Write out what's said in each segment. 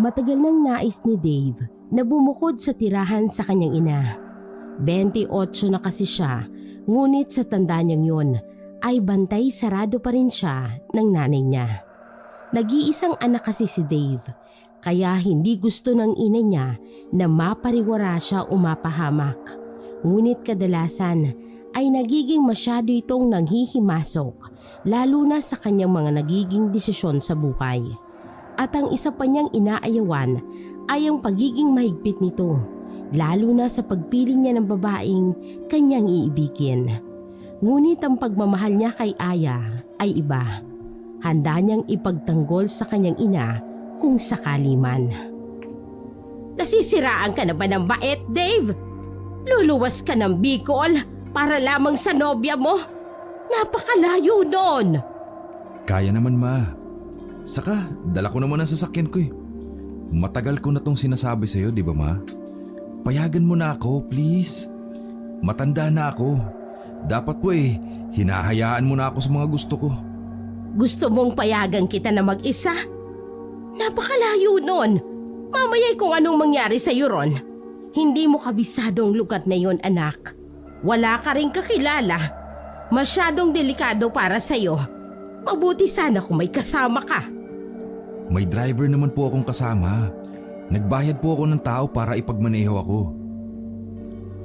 Matagal nang nais ni Dave na bumukod sa tirahan sa kanyang ina. 28 na kasi siya, ngunit sa tanda niyang yun ay bantay sarado pa rin siya ng nanay niya. Nag-iisang anak kasi si Dave, kaya hindi gusto ng ina niya na mapariwara siya o mapahamak. Ngunit kadalasan ay nagiging masyado itong nanghihimasok, lalo na sa kanyang mga nagiging desisyon sa buhay. At ang isa pa niyang inaayawan ay ang pagiging mahigpit nito, lalo na sa pagpili niya ng babaeng kanyang iibigin. Ngunit ang pagmamahal niya kay Aya ay iba. Handa niyang ipagtanggol sa kanyang ina kung sakali man. Nasisiraan ka na ba ng bait, Dave? Luluwas ka ng Bicol para lamang sa nobya mo? Napakalayo noon. Kaya naman, ma. Saka, dala ko naman ang sasakyan ko eh. Matagal ko na tong sinasabi sa'yo, di ba, ma? Payagan mo na ako, please. Matanda na ako. Dapat po hinahayaan mo na ako sa mga gusto ko. Gusto mong payagan kita na mag-isa? Napakalayo noon. Mamaya'y kung anong mangyari sa'yo ron. Hindi mo kabisado ang lugar na yon, anak. Wala ka rin kakilala. Masyadong delikado para sa'yo. Mabuti sana kung may kasama ka. May driver naman po akong kasama. Nagbayad po ako ng tao para ipagmaneho ako.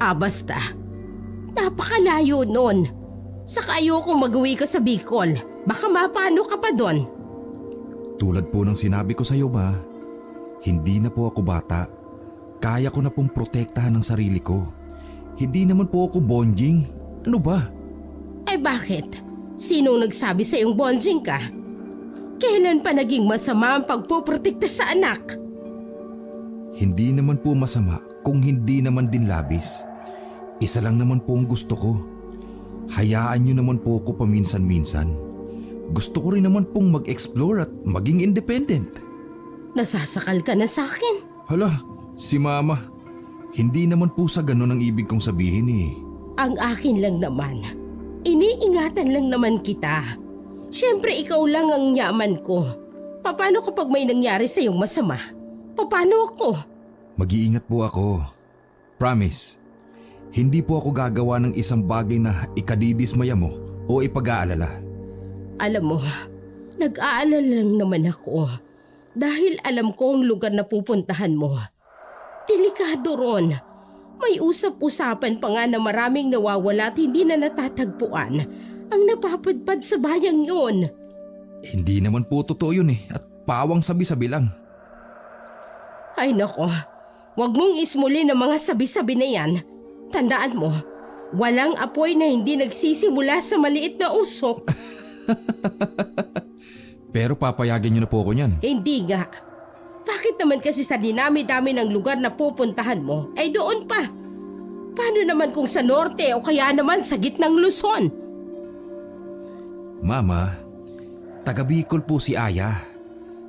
Basta. Napakalayo nun. Saka ayokong mag-uwi ka sa Bicol. Baka mapano ka pa doon. Tulad po ng sinabi ko sa iyo, ma. Hindi na po ako bata. Kaya ko na pong protektahan ang sarili ko. Hindi naman po ako bonjing. Ano ba? Bakit? Sinong nagsabi sa iyong bonjing ka? Kailan pa naging masama ang pagpoprotekta sa anak? Hindi naman po masama kung hindi naman din labis. Isa lang naman po ang gusto ko. Hayaan niyo naman po ako paminsan-minsan. Gusto ko rin naman pong mag-explore at maging independent. Nasasakal ka na sa akin. Hala, si mama. Hindi naman po sa ganun ang ibig kong sabihin eh. Ang akin lang naman. Iniingatan lang naman kita. Siyempre ikaw lang ang yaman ko. Paano kapag may nangyari sa iyong masama? Paano ako? Mag-iingat po ako. Promise. Hindi po ako gagawa ng isang bagay na ikadidismaya mo o ipag-aalala. Alam mo, nag-aalala lang naman ako. Dahil alam ko ang lugar na pupuntahan mo. Delikado ron. May usap-usapan pa nga na maraming nawawala at hindi na natatagpuan ang napapadpad sa bayang yun. Hindi naman po totoo yun at pawang sabi-sabi lang. Ay nako, wag mong ismulin ang mga sabi-sabi na yan. Tandaan mo, walang apoy na hindi nagsisimula sa maliit na usok. Pero papayagan niyo na po ako niyan. Hindi nga. Bakit naman kasi sa dinami-dami ng lugar na pupuntahan mo ay doon pa? Paano naman kung sa norte o kaya naman sa gitnang Luzon? Mama, taga Bicol po si Aya.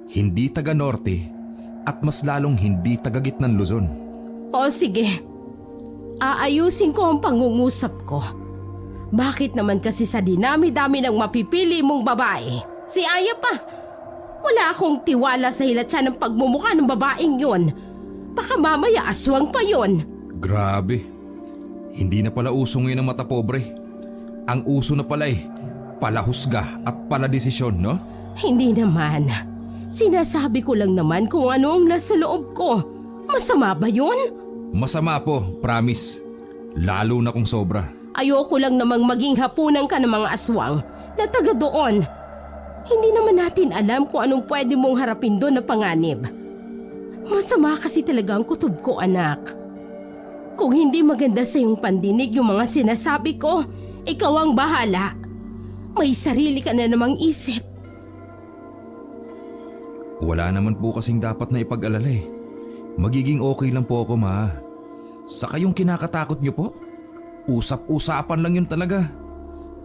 Hindi taga norte at mas lalong hindi taga gitnang Luzon. O sige, aayusin ko ang pangungusap ko. Bakit naman kasi sa dinami-dami ng mapipili mong babae, si Aya pa? Wala akong tiwala sa hilatsa ng pagmumukha ng babaeng yon. Baka mamaya aswang pa yon. Grabe. Hindi na pala uso ngayon ang mata pobre. Ang uso na pala palahusga at paladesisyon, no? Hindi naman. Sinasabi ko lang naman kung ano ang nasa loob ko. Masama ba yun? Masama po, promise. Lalo na kung sobra. Ayoko lang namang maging hapunan ka ng mga aswang na taga doon. Hindi naman natin alam kung anong pwede mong harapin doon na panganib. Masama kasi talaga ang kutob ko, anak. Kung hindi maganda sa iyong pandinig yung mga sinasabi ko, ikaw ang bahala. May sarili ka na namang isip. Wala naman po kasing dapat na ipag-alala Magiging okay lang po ako, ma. Saka yung kinakatakot niyo po, usap-usapan lang yun talaga.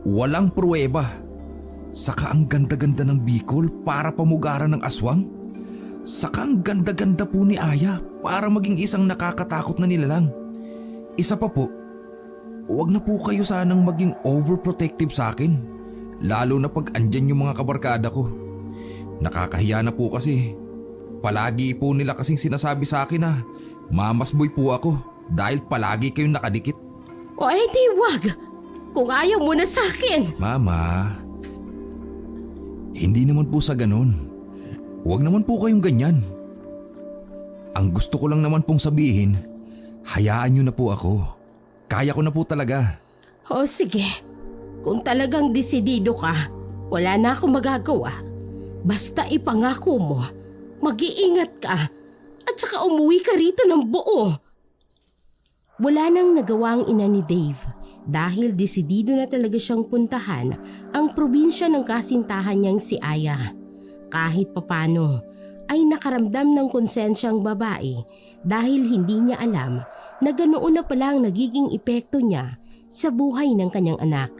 Walang pruweba. Saka ang ganda-ganda ng Bicol para pamugaran ng aswang. Saka ang ganda-ganda po ni Aya para maging isang nakakatakot na nilalang. Isa pa po, huwag na po kayo sanang maging overprotective sa akin. Lalo na pag andyan yung mga kabarkada ko. Nakakahiya na po kasi. Palagi po nila kasing sinasabi sa akin na mamas boy po ako dahil palagi kayong nakadikit. O di wag! Kung ayaw mo na sa akin! Mama, hindi naman po sa ganun. Huwag naman po kayong ganyan. Ang gusto ko lang naman pong sabihin, hayaan niyo na po ako. Kaya ko na po talaga. O sige, kung talagang desidido ka, wala na akong magagawa. Basta ipangako mo, mag-iingat ka at saka umuwi ka rito ng buo. Wala nang nagawa ang ina ni Dave dahil desidido na talaga siyang puntahan ang probinsya ng kasintahan niyang si Aya. Kahit papano ay nakaramdam ng konsensya ang babae dahil hindi niya alam na ganoon na pala ang nagiging epekto niya sa buhay ng kanyang anak.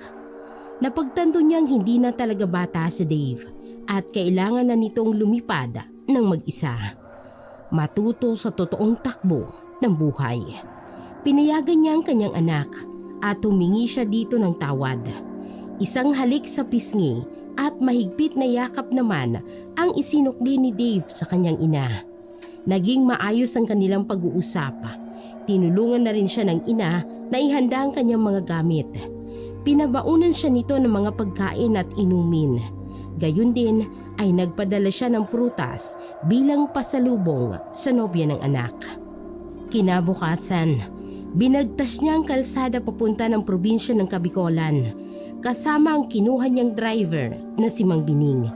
Napagtanto niyang hindi na talaga bata si Dave at kailangan na nitong lumipad ng mag-isa. Matuto sa totoong takbo ng buhay. Pinayagan niya ang kanyang anak at humingi siya dito ng tawad. Isang halik sa pisngi at mahigpit na yakap naman ang isinukli ni Dave sa kanyang ina. Naging maayos ang kanilang pag-uusap. Tinulungan na rin siya ng ina na ihanda ang kanyang mga gamit. Pinabaunan siya nito ng mga pagkain at inumin. Gayun din ay nagpadala siya ng prutas bilang pasalubong sa nobya ng anak. Kinabukasan, binagtas niya ang kalsada papunta ng probinsya ng Kabikolan kasama ang kinuha niyang driver na si Mang Bining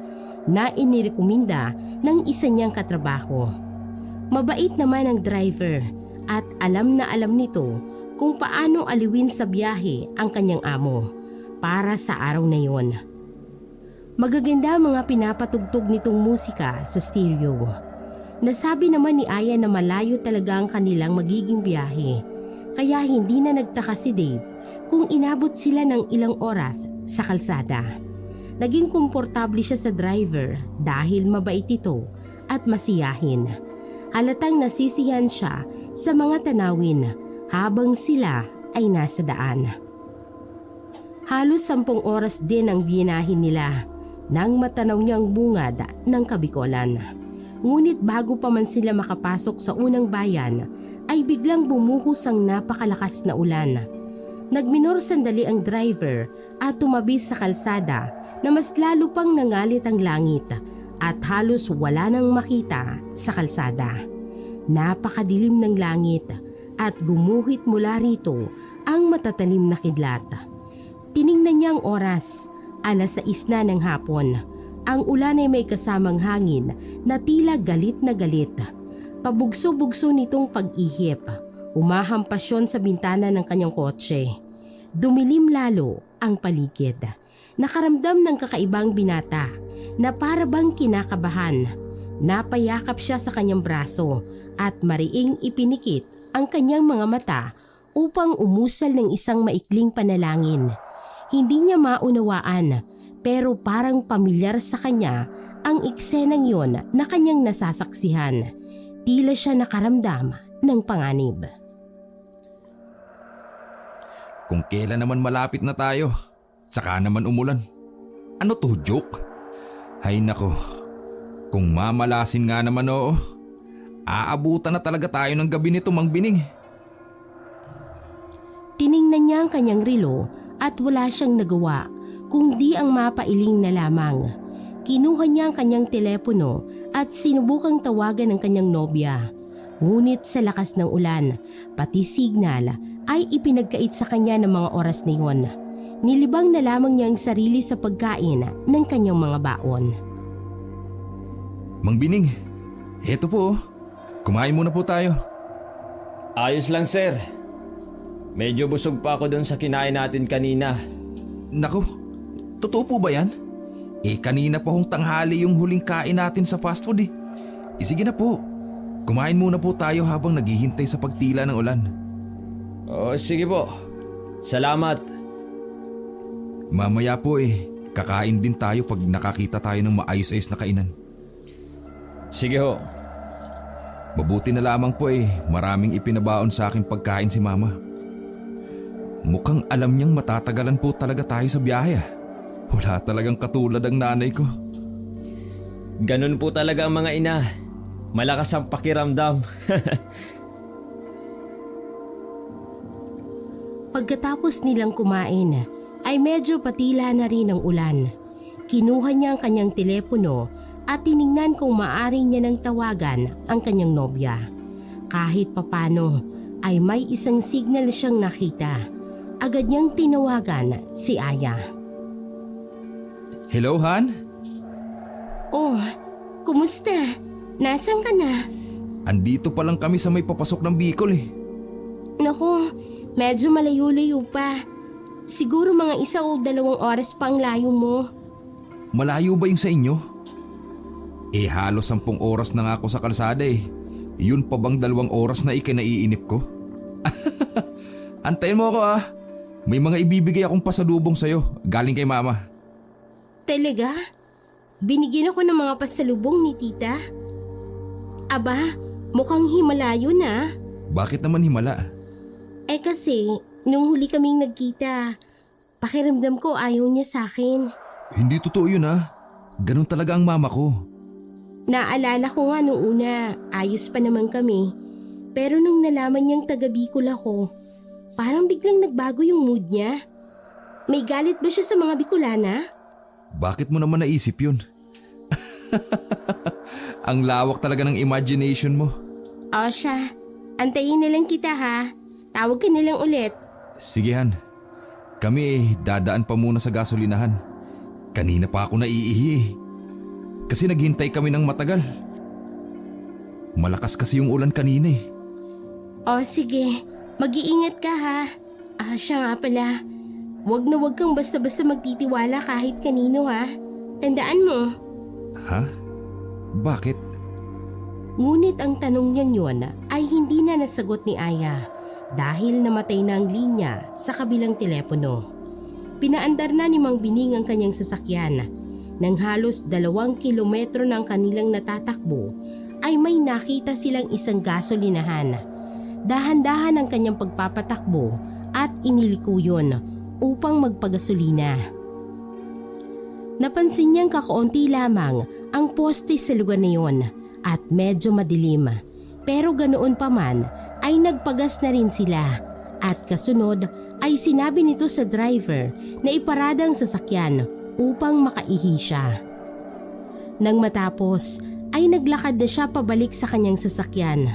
na inirekomenda ng isa niyang katrabaho. Mabait naman ang driver at alam na alam nito kung paano aliwin sa biyahe ang kanyang amo para sa araw na yon. Magaganda ang mga pinapatugtog nitong musika sa stereo. Nasabi naman ni Aya na malayo talaga ang kanilang magiging biyahe, kaya hindi na nagtaka si Dave kung inabot sila ng ilang oras sa kalsada. Naging komportable siya sa driver dahil mabait ito at masiyahin. Halatang nasisiyahan siya sa mga tanawin habang sila ay nasa daan. Halos 10 oras din ang binahin nila nang matanaw niya ang bungad ng Kabikolan. Ngunit bago pa man sila makapasok sa unang bayan ay biglang bumuhos ang napakalakas na ulan. Nagminor sandali ang driver at tumabi sa kalsada na mas lalo pang nangalit ang langit at halos wala nang makita sa kalsada. Napakadilim ng langit at gumuhit mula rito ang matatalim na kidlat. Tiningnan niya ang oras, 6:00 na ng hapon. Ang ulan ay may kasamang hangin na tila galit na galit. Pabugso-bugso nitong pag-ihip. Umahampas yun sa bintana ng kanyang kotse. Dumilim lalo ang paligid. Nakaramdam ng kakaibang binata na para bang kinakabahan. Napayakap siya sa kanyang braso at mariing ipinikit ang kanyang mga mata upang umusal ng isang maikling panalangin. Hindi niya maunawaan pero parang pamilyar sa kanya ang eksenang yon na kanyang nasasaksihan. Tila siya nakaramdam ng panganib. Kung kailan naman malapit na tayo, tsaka naman umulan. Ano to, joke? Hay nako, kung mamalasin nga naman oo, aabutan na talaga tayo ng gabi nito, Mang Bining. Tiningnan niya ang kanyang relo at wala siyang nagawa kundi ang mapailing na lamang. Kinuha niya ang kanyang telepono at sinubukang tawagan ng kanyang nobya. Ngunit sa lakas ng ulan, pati signal ay ipinagkait sa kanya ng mga oras na iyon. Nilibang na lamang niya ang sarili sa pagkain ng kanyang mga baon. Mang Bining, heto po. Kumain muna po tayo. Ayos lang, sir. Medyo busog pa ako doon sa kinain natin kanina. Naku, totoo po ba yan? Kanina pa hong tanghali yung huling kain natin sa fast food eh. Sige na po. Kumain muna po tayo habang naghihintay sa pagtila ng ulan. Sige po. Salamat. Mamaya po kakain din tayo pag nakakita tayo ng maayos-ayos na kainan. Sige ho. Mabuti na lamang po maraming ipinabaon sa aking pagkain si Mama. Mukhang alam niyang matatagalan po talaga tayo sa biyahe. Wala talagang katulad ang nanay ko. Ganun po talaga ang mga ina. Malakas ang pakiramdam. Pagkatapos nilang kumain, ay medyo patila na rin ang ulan. Kinuha niya ang kanyang telepono at tiningnan kung maaari niya nang tawagan ang kanyang nobya. Kahit papano ay may isang signal siyang nakita. Agad niyang tinawagan si Aya. Hello, Han? Oh, kumusta? Nasaan ka na? Andito pa lang kami sa may papasok ng Bicol eh. Naku, medyo malayo-layo pa. Siguro mga 1 o 2 oras pa ang layo mo. Malayo ba yung sa inyo? Eh halos 10 oras na nga ako sa kalsada eh. Yun pa bang 2 oras na ikinaiinip ko? Antayin mo ako ah. May mga ibibigay akong pasalubong sa'yo galing kay mama. Talaga? Binigyan ako ng mga pasalubong ni tita? Aba, mukhang himalayo na. Bakit naman himala? Eh kasi, nung huli kaming nagkita, pakiramdam ko ayaw niya sa akin. Hindi totoo yun ah. Ganun talaga ang mama ko. Naalala ko nga nung una, ayos pa naman kami. Pero nung nalaman niyang taga Bicol ako, parang biglang nagbago yung mood niya. May galit ba siya sa mga Bicolana? Bakit mo naman naisip yun? Ang lawak talaga ng imagination mo. O siya, antayin na lang kita ha. Tawag ka na lang ulit. Sige Han. Kami dadaan pa muna sa gasolinahan. Kanina pa ako naiihi eh. Kasi naghintay kami ng matagal. Malakas kasi yung ulan kanina eh. O sige, mag-iingat ka ha. Siya nga pala. Huwag na huwag kang basta-basta magtitiwala kahit kanino ha. Tandaan mo. Ha? Bakit? Ngunit ang tanong niyang yun ay hindi na nasagot ni Aya dahil namatay na ang linya sa kabilang telepono. Pinaandar na ni Mang Bining ang kanyang sasakyan. Nang halos 2 kilometro ng kanilang natatakbo ay may nakita silang isang gasolinahan. Dahan-dahan ang kanyang pagpapatakbo at iniliko yun upang magpagasolina. Napansin niyang kakaunti lamang ang poste sa lugar na yun at medyo madilim. Pero ganoon pa man ay nagpagas na rin sila at kasunod ay sinabi nito sa driver na iparada ang sasakyan upang makaihi siya. Nang matapos ay naglakad na siya pabalik sa kanyang sasakyan.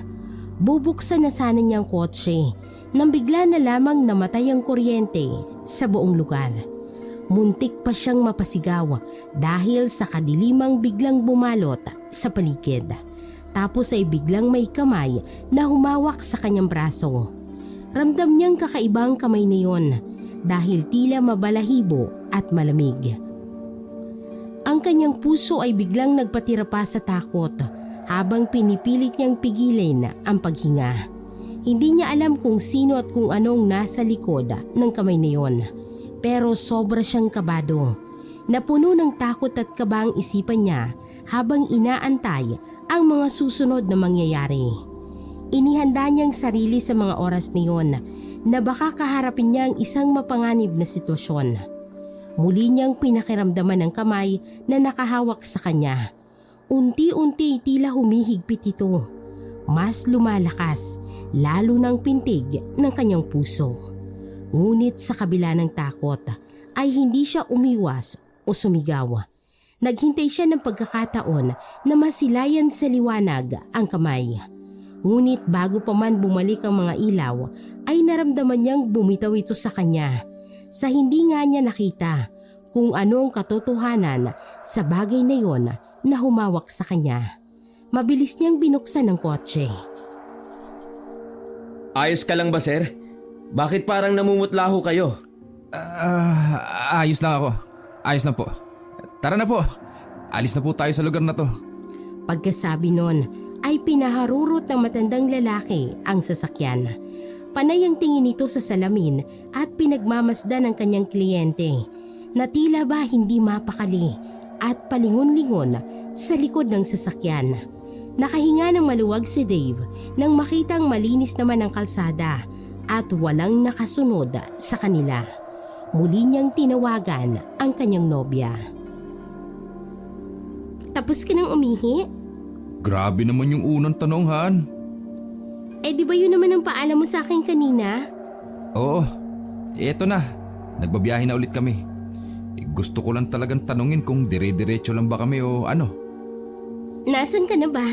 Bubuksan na sana niyang kotse nang bigla na lamang namatay ang kuryente sa buong lugar. Muntik pa siyang mapasigaw dahil sa kadilimang biglang bumalot sa paligid. Tapos ay biglang may kamay na humawak sa kanyang braso. Ramdam niyang kakaibang kamay na yon dahil tila mabalahibo at malamig. Ang kanyang puso ay biglang nagpatira pa sa takot habang pinipilit niyang pigilin ang paghinga. Hindi niya alam kung sino at kung anong nasa likod ng kamay na yon. Pero sobra siyang kabado. Napuno ng takot at kaba ang isipan niya habang inaantay ang mga susunod na mangyayari. Inihanda niyang sarili sa mga oras na yon na baka kaharapin niya ang isang mapanganib na sitwasyon. Muli niyang pinakiramdaman ang kamay na nakahawak sa kanya. Unti-unti tila humihigpit ito. Mas lumalakas, lalo ng pintig ng kanyang puso. Ngunit sa kabila ng takot ay hindi siya umiwas o sumigaw. Naghintay siya ng pagkakataon na masilayan sa liwanag ang kamay. Ngunit bago pa man bumalik ang mga ilaw ay naramdaman niyang bumitaw ito sa kanya. Sa hindi nga niya nakita kung ano ang katotohanan sa bagay na yon na humawak sa kanya. Mabilis niyang binuksan ang kotse. Ayos ka lang ba, sir? Bakit parang namumutla ho kayo? Ayos lang ako. Ayos na po. Tara na po. Alis na po tayo sa lugar na to. Pagkasabi nun ay pinaharurot ng matandang lalaki ang sasakyan. Panay ang tingin nito sa salamin at pinagmamasdan ng kanyang kliyente na tila ba hindi mapakali at palingon-lingon sa likod ng sasakyan. Nakahinga ng maluwag si Dave nang makitang malinis naman ang kalsada at walang nakasunod sa kanila. Muli niyang tinawagan ang kanyang nobya. Tapos ka nang umihi? Grabe naman yung unang tanong, Han. Eh di ba yun naman ang paalam mo sa akin kanina? Oo, eto na. Nagbabiyahe na ulit kami. Gusto ko lang talagang tanungin kung dire-diretso lang ba kami o ano. Nasaan ka na ba?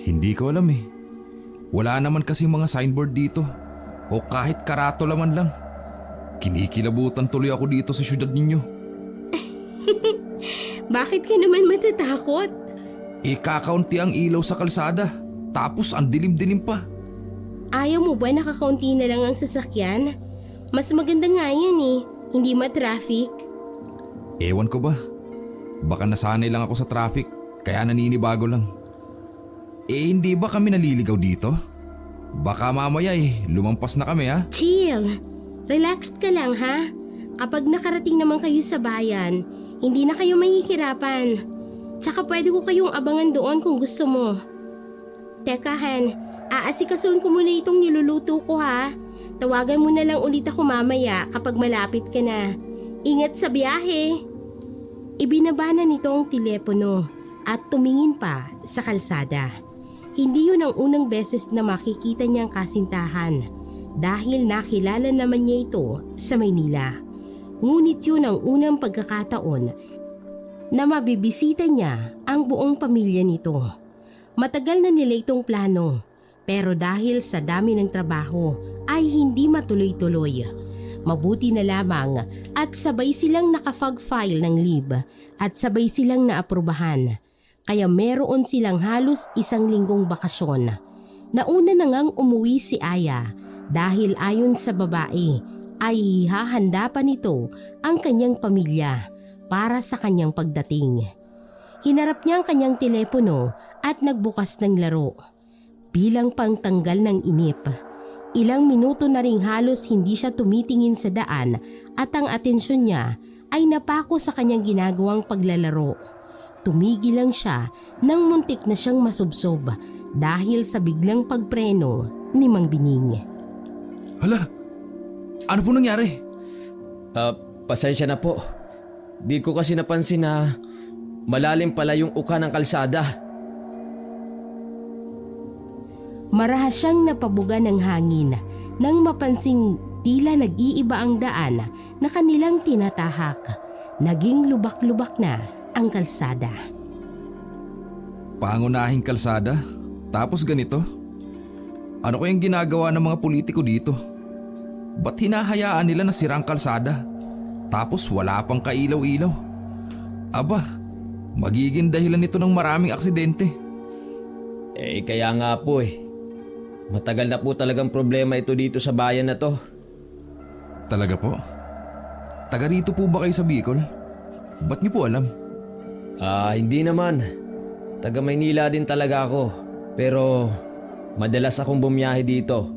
Hindi ko alam eh. Wala naman kasi mga signboard dito. O kahit karatula man lang. Kinikilabutan tuloy ako dito sa syudad ninyo. Bakit ka naman matatakot? Kakaunti ang ilaw sa kalsada. Tapos ang dilim-dilim pa. Ayaw mo ba nakakaunti na lang ang sasakyan? Mas maganda nga yan eh. Hindi ma-traffic. Ewan ko ba? Baka nasanay lang ako sa traffic. Kaya naninibago lang. Hindi ba kami naliligaw dito? Baka mamaya lumampas na kami ha? Chill. Relaxed ka lang ha. Kapag nakarating naman kayo sa bayan, hindi na kayo mahihirapan. Tsaka pwede ko kayong abangan doon kung gusto mo. Teka Han, aasikasuhin ko muna itong niluluto ko ha. Tawagan mo na lang ulit ako mamaya kapag malapit ka na. Ingat sa biyahe. Ibinaba na nito ang telepono at tumingin pa sa kalsada. Hindi yun ang unang beses na makikita niyang kasintahan dahil nakilala naman niya ito sa Maynila. Ngunit yun ang unang pagkakataon na mabibisita niya ang buong pamilya nito. Matagal na nila itong plano pero dahil sa dami ng trabaho ay hindi matuloy-tuloy. Mabuti na lamang at sabay silang nakafag-file ng leave at sabay silang naaprubahan. Kaya meron silang halos 1 linggong bakasyon. Nauna na ngang umuwi si Aya dahil ayon sa babae ay hahanda pa nito ang kanyang pamilya para sa kanyang pagdating. Hinarap niya ang kanyang telepono at nagbukas ng laro. Bilang pangtanggal ng inip, ilang minuto na ring halos hindi siya tumitingin sa daan at ang atensyon niya ay napako sa kanyang ginagawang paglalaro. Tumigil lang siya nang muntik na siyang masubsob dahil sa biglang pagpreno ni Mang Bining. Hala, ano po nangyari? Pasensya na po. Di ko kasi napansin na malalim pala yung uka ng kalsada. Marahas siyang napabuga ng hangin nang mapansing tila nag-iiba ang daan na kanilang tinatahak. Naging lubak-lubak na ang kalsada. Pangunahing kalsada? Tapos ganito? Ano kayang ginagawa ng mga politiko dito? Ba't hinahayaan nila na sira ang kalsada? Tapos wala pang kailaw-ilaw? Aba, magiging dahilan nito ng maraming aksidente. Kaya nga po Matagal na po talagang problema ito dito sa bayan na to. Talaga po? Taga rito po ba kayo sa Bicol? Ba't niyo po alam? Hindi naman. Taga Maynila din talaga ako. Pero madalas akong bumiyahe dito.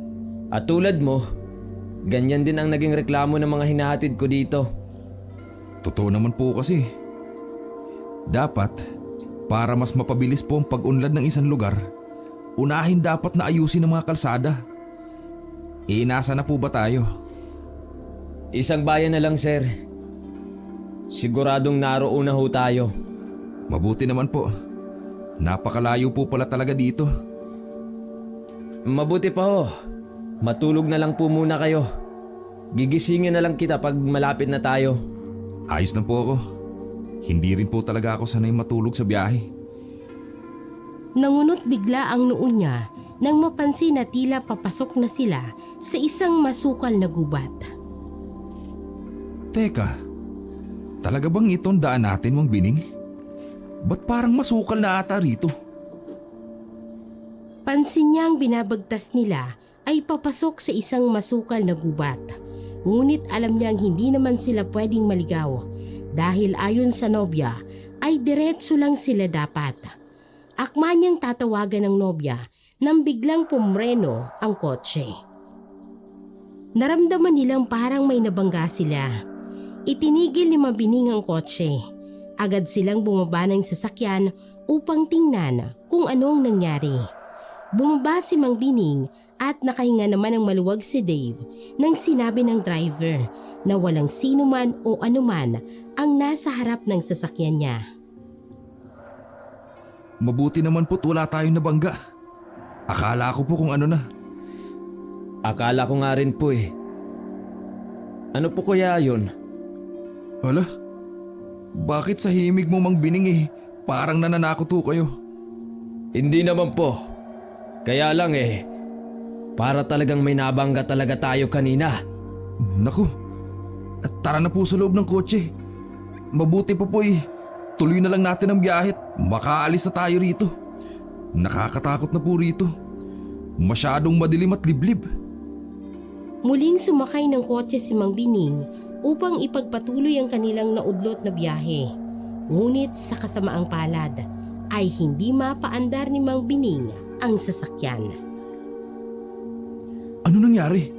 At tulad mo, ganyan din ang naging reklamo ng mga hinahatid ko dito. Totoo naman po kasi. Dapat, para mas mapabilis po ang pag-unlad ng isang lugar, unahin dapat na ayusin ang mga kalsada. Nasa na po ba tayo? Isang bayan na lang, sir. Siguradong naroon na ho tayo. Mabuti naman po. Napakalayo po pala talaga dito. Mabuti pa ho. Matulog na lang po muna kayo. Gigisingin na lang kita pag malapit na tayo. Ayos na po ako. Hindi rin po talaga ako sanay matulog sa biyahe. Nangunot bigla ang noo niya nang mapansin na tila papasok na sila sa isang masukal na gubat. Teka, talaga bang itong daan natin, Mang Bining? Ba't parang masukal na ata rito? Pansin niya ang binabagtas nila ay papasok sa isang masukal na gubat. Ngunit alam niyang hindi naman sila pwedeng maligaw dahil ayon sa nobya ay diretso lang sila dapat. Akma niyang tatawagan ng nobya nang biglang pumreno ang kotse. Naramdaman nilang parang may nabangga sila. Itinigil ni Mang Bining ang kotse. Agad silang bumaba ng sasakyan upang tingnan kung anong nangyari. Bumaba si Mang Bining at nakahinga naman ng maluwag si Dave nang sinabi ng driver na walang sino man o anuman ang nasa harap ng sasakyan niya. Mabuti naman po't wala tayong nabangga. Akala ko po kung ano na. Akala ko nga rin po eh. Ano po kaya yun? Hala? Bakit sa himig mo Mang Bining parang nananakot ho kayo? Hindi naman po. Kaya lang para talagang may nabangga talaga tayo kanina. Naku, tara na po sa loob ng kotse. Mabuti pa po tuloy na lang natin ang biyahe at makaalis na tayo rito. Nakakatakot na po rito. Masyadong madilim at liblib. Muling sumakay ng kotse si Mang Bining upang ipagpatuloy ang kanilang naudlot na biyahe. Ngunit sa kasamaang palad ay hindi mapaandar ni Mang Bining ang sasakyan. Ano nangyari?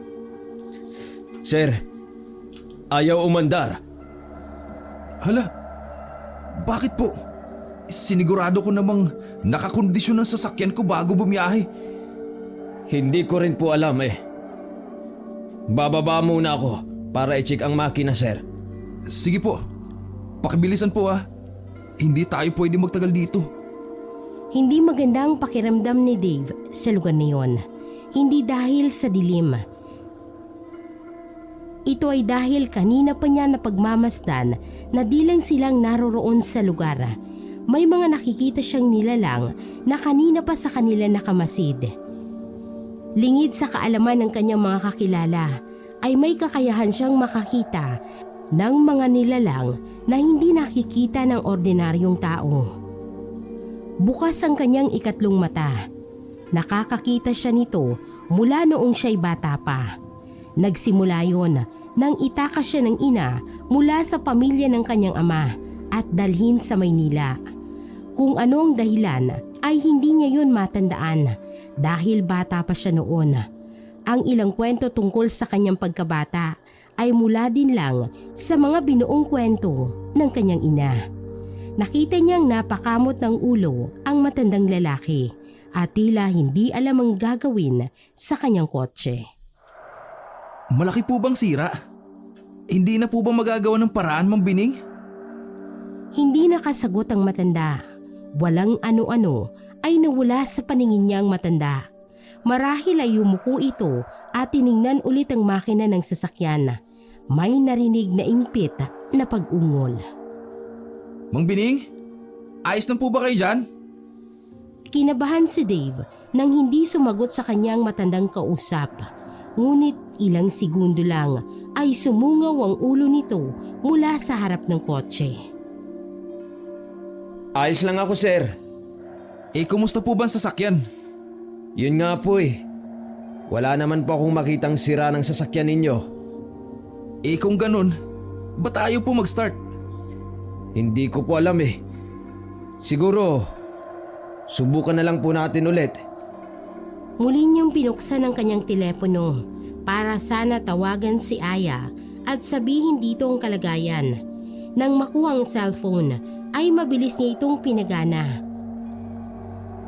Sir, ayaw umandar. Hala, bakit po? Sinigurado ko namang nakakondisyon ang sasakyan ko bago bumiyahe. Hindi ko rin po alam Bababa muna ako para i-check ang makina, sir. Sige po, pakibilisan po Hindi tayo pwede magtagal dito. Hindi magandang pakiramdam ni Dave sa lugar na yon. Hindi dahil sa dilim. Ito ay dahil kanina pa niya napagmamasdan na di lang silang naroroon sa lugar. May mga nakikita siyang nilalang na kanina pa sa kanila nakamasid. Lingid sa kaalaman ng kanyang mga kakilala ay may kakayahan siyang makakita ng mga nilalang na hindi nakikita ng ordinaryong tao. Bukas ang kanyang ikatlong mata. Nakakakita siya nito mula noong siya'y bata pa. Nagsimula yon nang itakas siya ng ina mula sa pamilya ng kanyang ama at dalhin sa Maynila. Kung ano ang dahilan ay hindi niya yon matandaan dahil bata pa siya noon. Ang ilang kwento tungkol sa kanyang pagkabata ay mula din lang sa mga binuong kwento ng kanyang ina. Nakita niyang napakamot ng ulo ang matandang lalaki at tila hindi alam ang gagawin sa kanyang kotse. Malaki po bang sira? Hindi na po ba magagawa ng paraan, Mang Bining? Hindi nakasagot ang matanda. Walang ano-ano ay nawala sa paningin niya ang matanda. Marahil ay yumuko ito at tiningnan ulit ang makina ng sasakyan. May narinig na impit na pag-ungol. Mang Bining? Ayos lang po ba kayo dyan? Kinabahan si Dave nang hindi sumagot sa kanyang matandang kausap. Ngunit ilang segundo lang ay sumungaw ang ulo nito mula sa harap ng kotse. Ayos lang ako, sir. Kumusta po ba ang sasakyan? Yun nga po Wala naman po akong makitang sira ng sasakyan ninyo. Kung ganun, ba't ayaw po mag-start? Hindi ko po alam Siguro, subukan na lang po natin ulit. Muli niyang pinuksan ang kanyang telepono para sana tawagan si Aya at sabihin dito ang kalagayan. Nang makuha ang cellphone ay mabilis niya itong pinagana.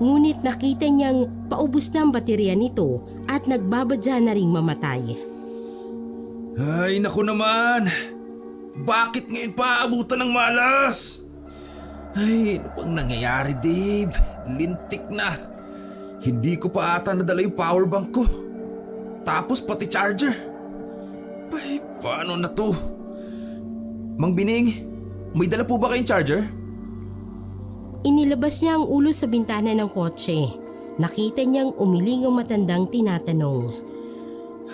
Ngunit nakita niyang paubos na ang baterya nito at nagbabadya na ring mamatay. Ay, naku naman! Bakit ngayon pa abutan ng malas? Ay, ano pang nangyayari, Dave? Lintik na. Hindi ko pa ata nadala yung power bank ko. Tapos pati charger. Ay, paano na to? Mang Bining, may dala po ba kayong charger? Inilabas niya ang ulo sa bintana ng kotse. Nakita niyang umiling ang matandang tinatanong.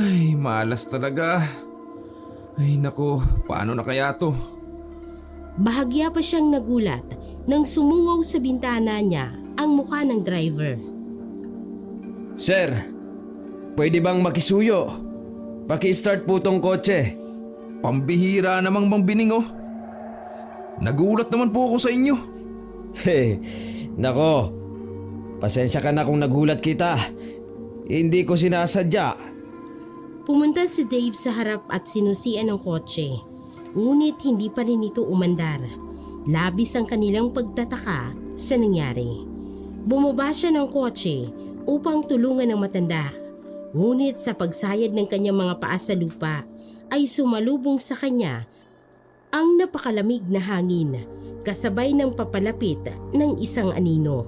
Ay, malas talaga. Ay, naku, paano na kaya to? Bahagya pa siyang nagulat nang sumungaw sa bintana niya ang mukha ng driver. Sir, pwede bang makisuyo? Paki-start po tong kotse. Pambihira namang Mang Bining Nagulat naman po ako sa inyo. Nako, pasensya ka na kung nagulat kita. Hindi ko sinasadya. Pumunta si Dave sa harap at sinusian ng kotse. Ngunit hindi pa rin ito umandar. Labis ang kanilang pagtataka sa nangyari. Bumaba siya ng kotse upang tulungan ang matanda. Ngunit sa pagsayad ng kanyang mga paa sa lupa ay sumalubong sa kanya ang napakalamig na hangin kasabay ng papalapit ng isang anino.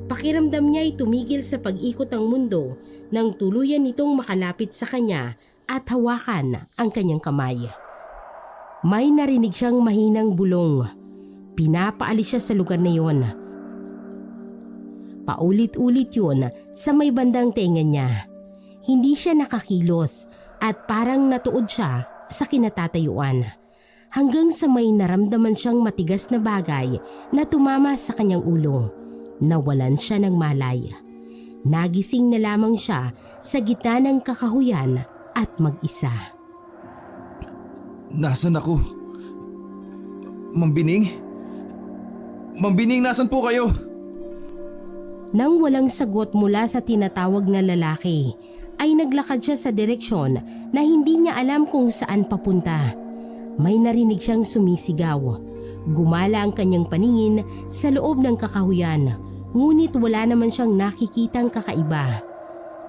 Pakiramdam niya ay tumigil sa pag-ikot ng mundo nang tuluyan nitong makalapit sa kanya at hawakan ang kanyang kamay. May narinig siyang mahinang bulong. Pinapaalis siya sa lugar na yon. Paulit-ulit yun sa may bandang tenga niya. Hindi siya nakakilos at parang natuod siya sa kinatatayuan. Hanggang sa may naramdaman siyang matigas na bagay na tumama sa kanyang ulo. Nawalan siya ng malay. Nagising na lamang siya sa gitna ng kakahuyan at mag-isa. Nasaan ako? Mambining? Mambining, nasan po kayo? Nang walang sagot mula sa tinatawag na lalaki, ay naglakad siya sa direksyon na hindi niya alam kung saan papunta. May narinig siyang sumisigaw. Gumala ang kanyang paningin sa loob ng kakahuyan, ngunit wala naman siyang nakikitang kakaiba.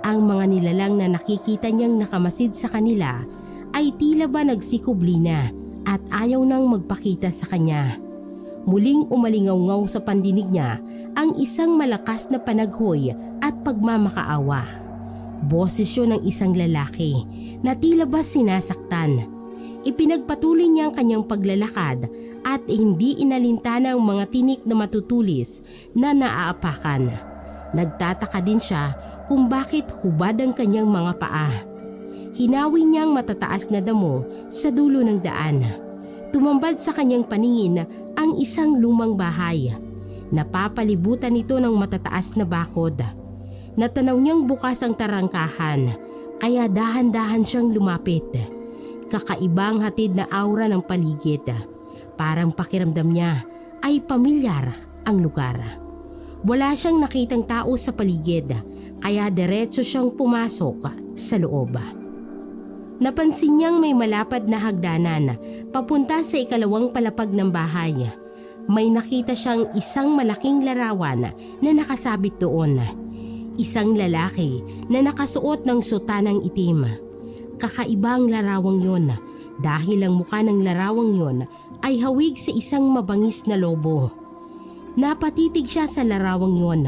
Ang mga nilalang na nakikita niyang nakamasid sa kanila ay tila ba nagsikubli na at ayaw nang magpakita sa kanya. Muling umalingaw-ngaw sa pandinig niya ang isang malakas na panaghoy at pagmamakaawa. Boses yun ng isang lalaki na tila ba sinasaktan. Ipinagpatuloy niya ang kanyang paglalakad at hindi inalintana ang mga tinik na matutulis na naaapakan. Nagtataka din siya kung bakit hubad ang kanyang mga paa. Hinawi niyang matataas na damo sa dulo ng daan. Tumambad sa kanyang paningin ang isang lumang bahay. Napapalibutan ito ng matataas na bakod. Natanaw niyang bukas ang tarangkahan, kaya dahan-dahan siyang lumapit. Kakaibang hatid na aura ng paligid. Parang pakiramdam niya ay pamilyar ang lugar. Wala siyang nakitang tao sa paligid, kaya diretso siyang pumasok sa loob. Napansin niyang may malapad na hagdanan papunta sa ikalawang palapag ng bahay. May nakita siyang isang malaking larawan na nakasabit doon. Isang lalaki na nakasuot ng sutanang itim. Kakaibang larawang yon dahil ang mukha ng larawang yon ay hawig sa isang mabangis na lobo. Napatitig siya sa larawang yon.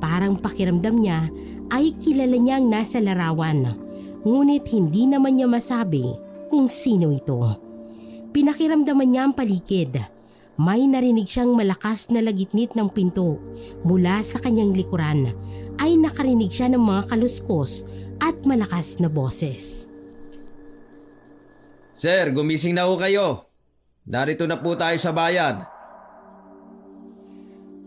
Parang pakiramdam niya ay kilala niyang nasa larawan. Ngunit hindi naman niya masabi kung sino ito. Pinakiramdaman niya ang paligid. May narinig siyang malakas na lagitnit ng pinto. Mula sa kanyang likuran ay nakarinig siya ng mga kaluskos at malakas na boses. Sir, gumising na ho kayo. Narito na po tayo sa bayan.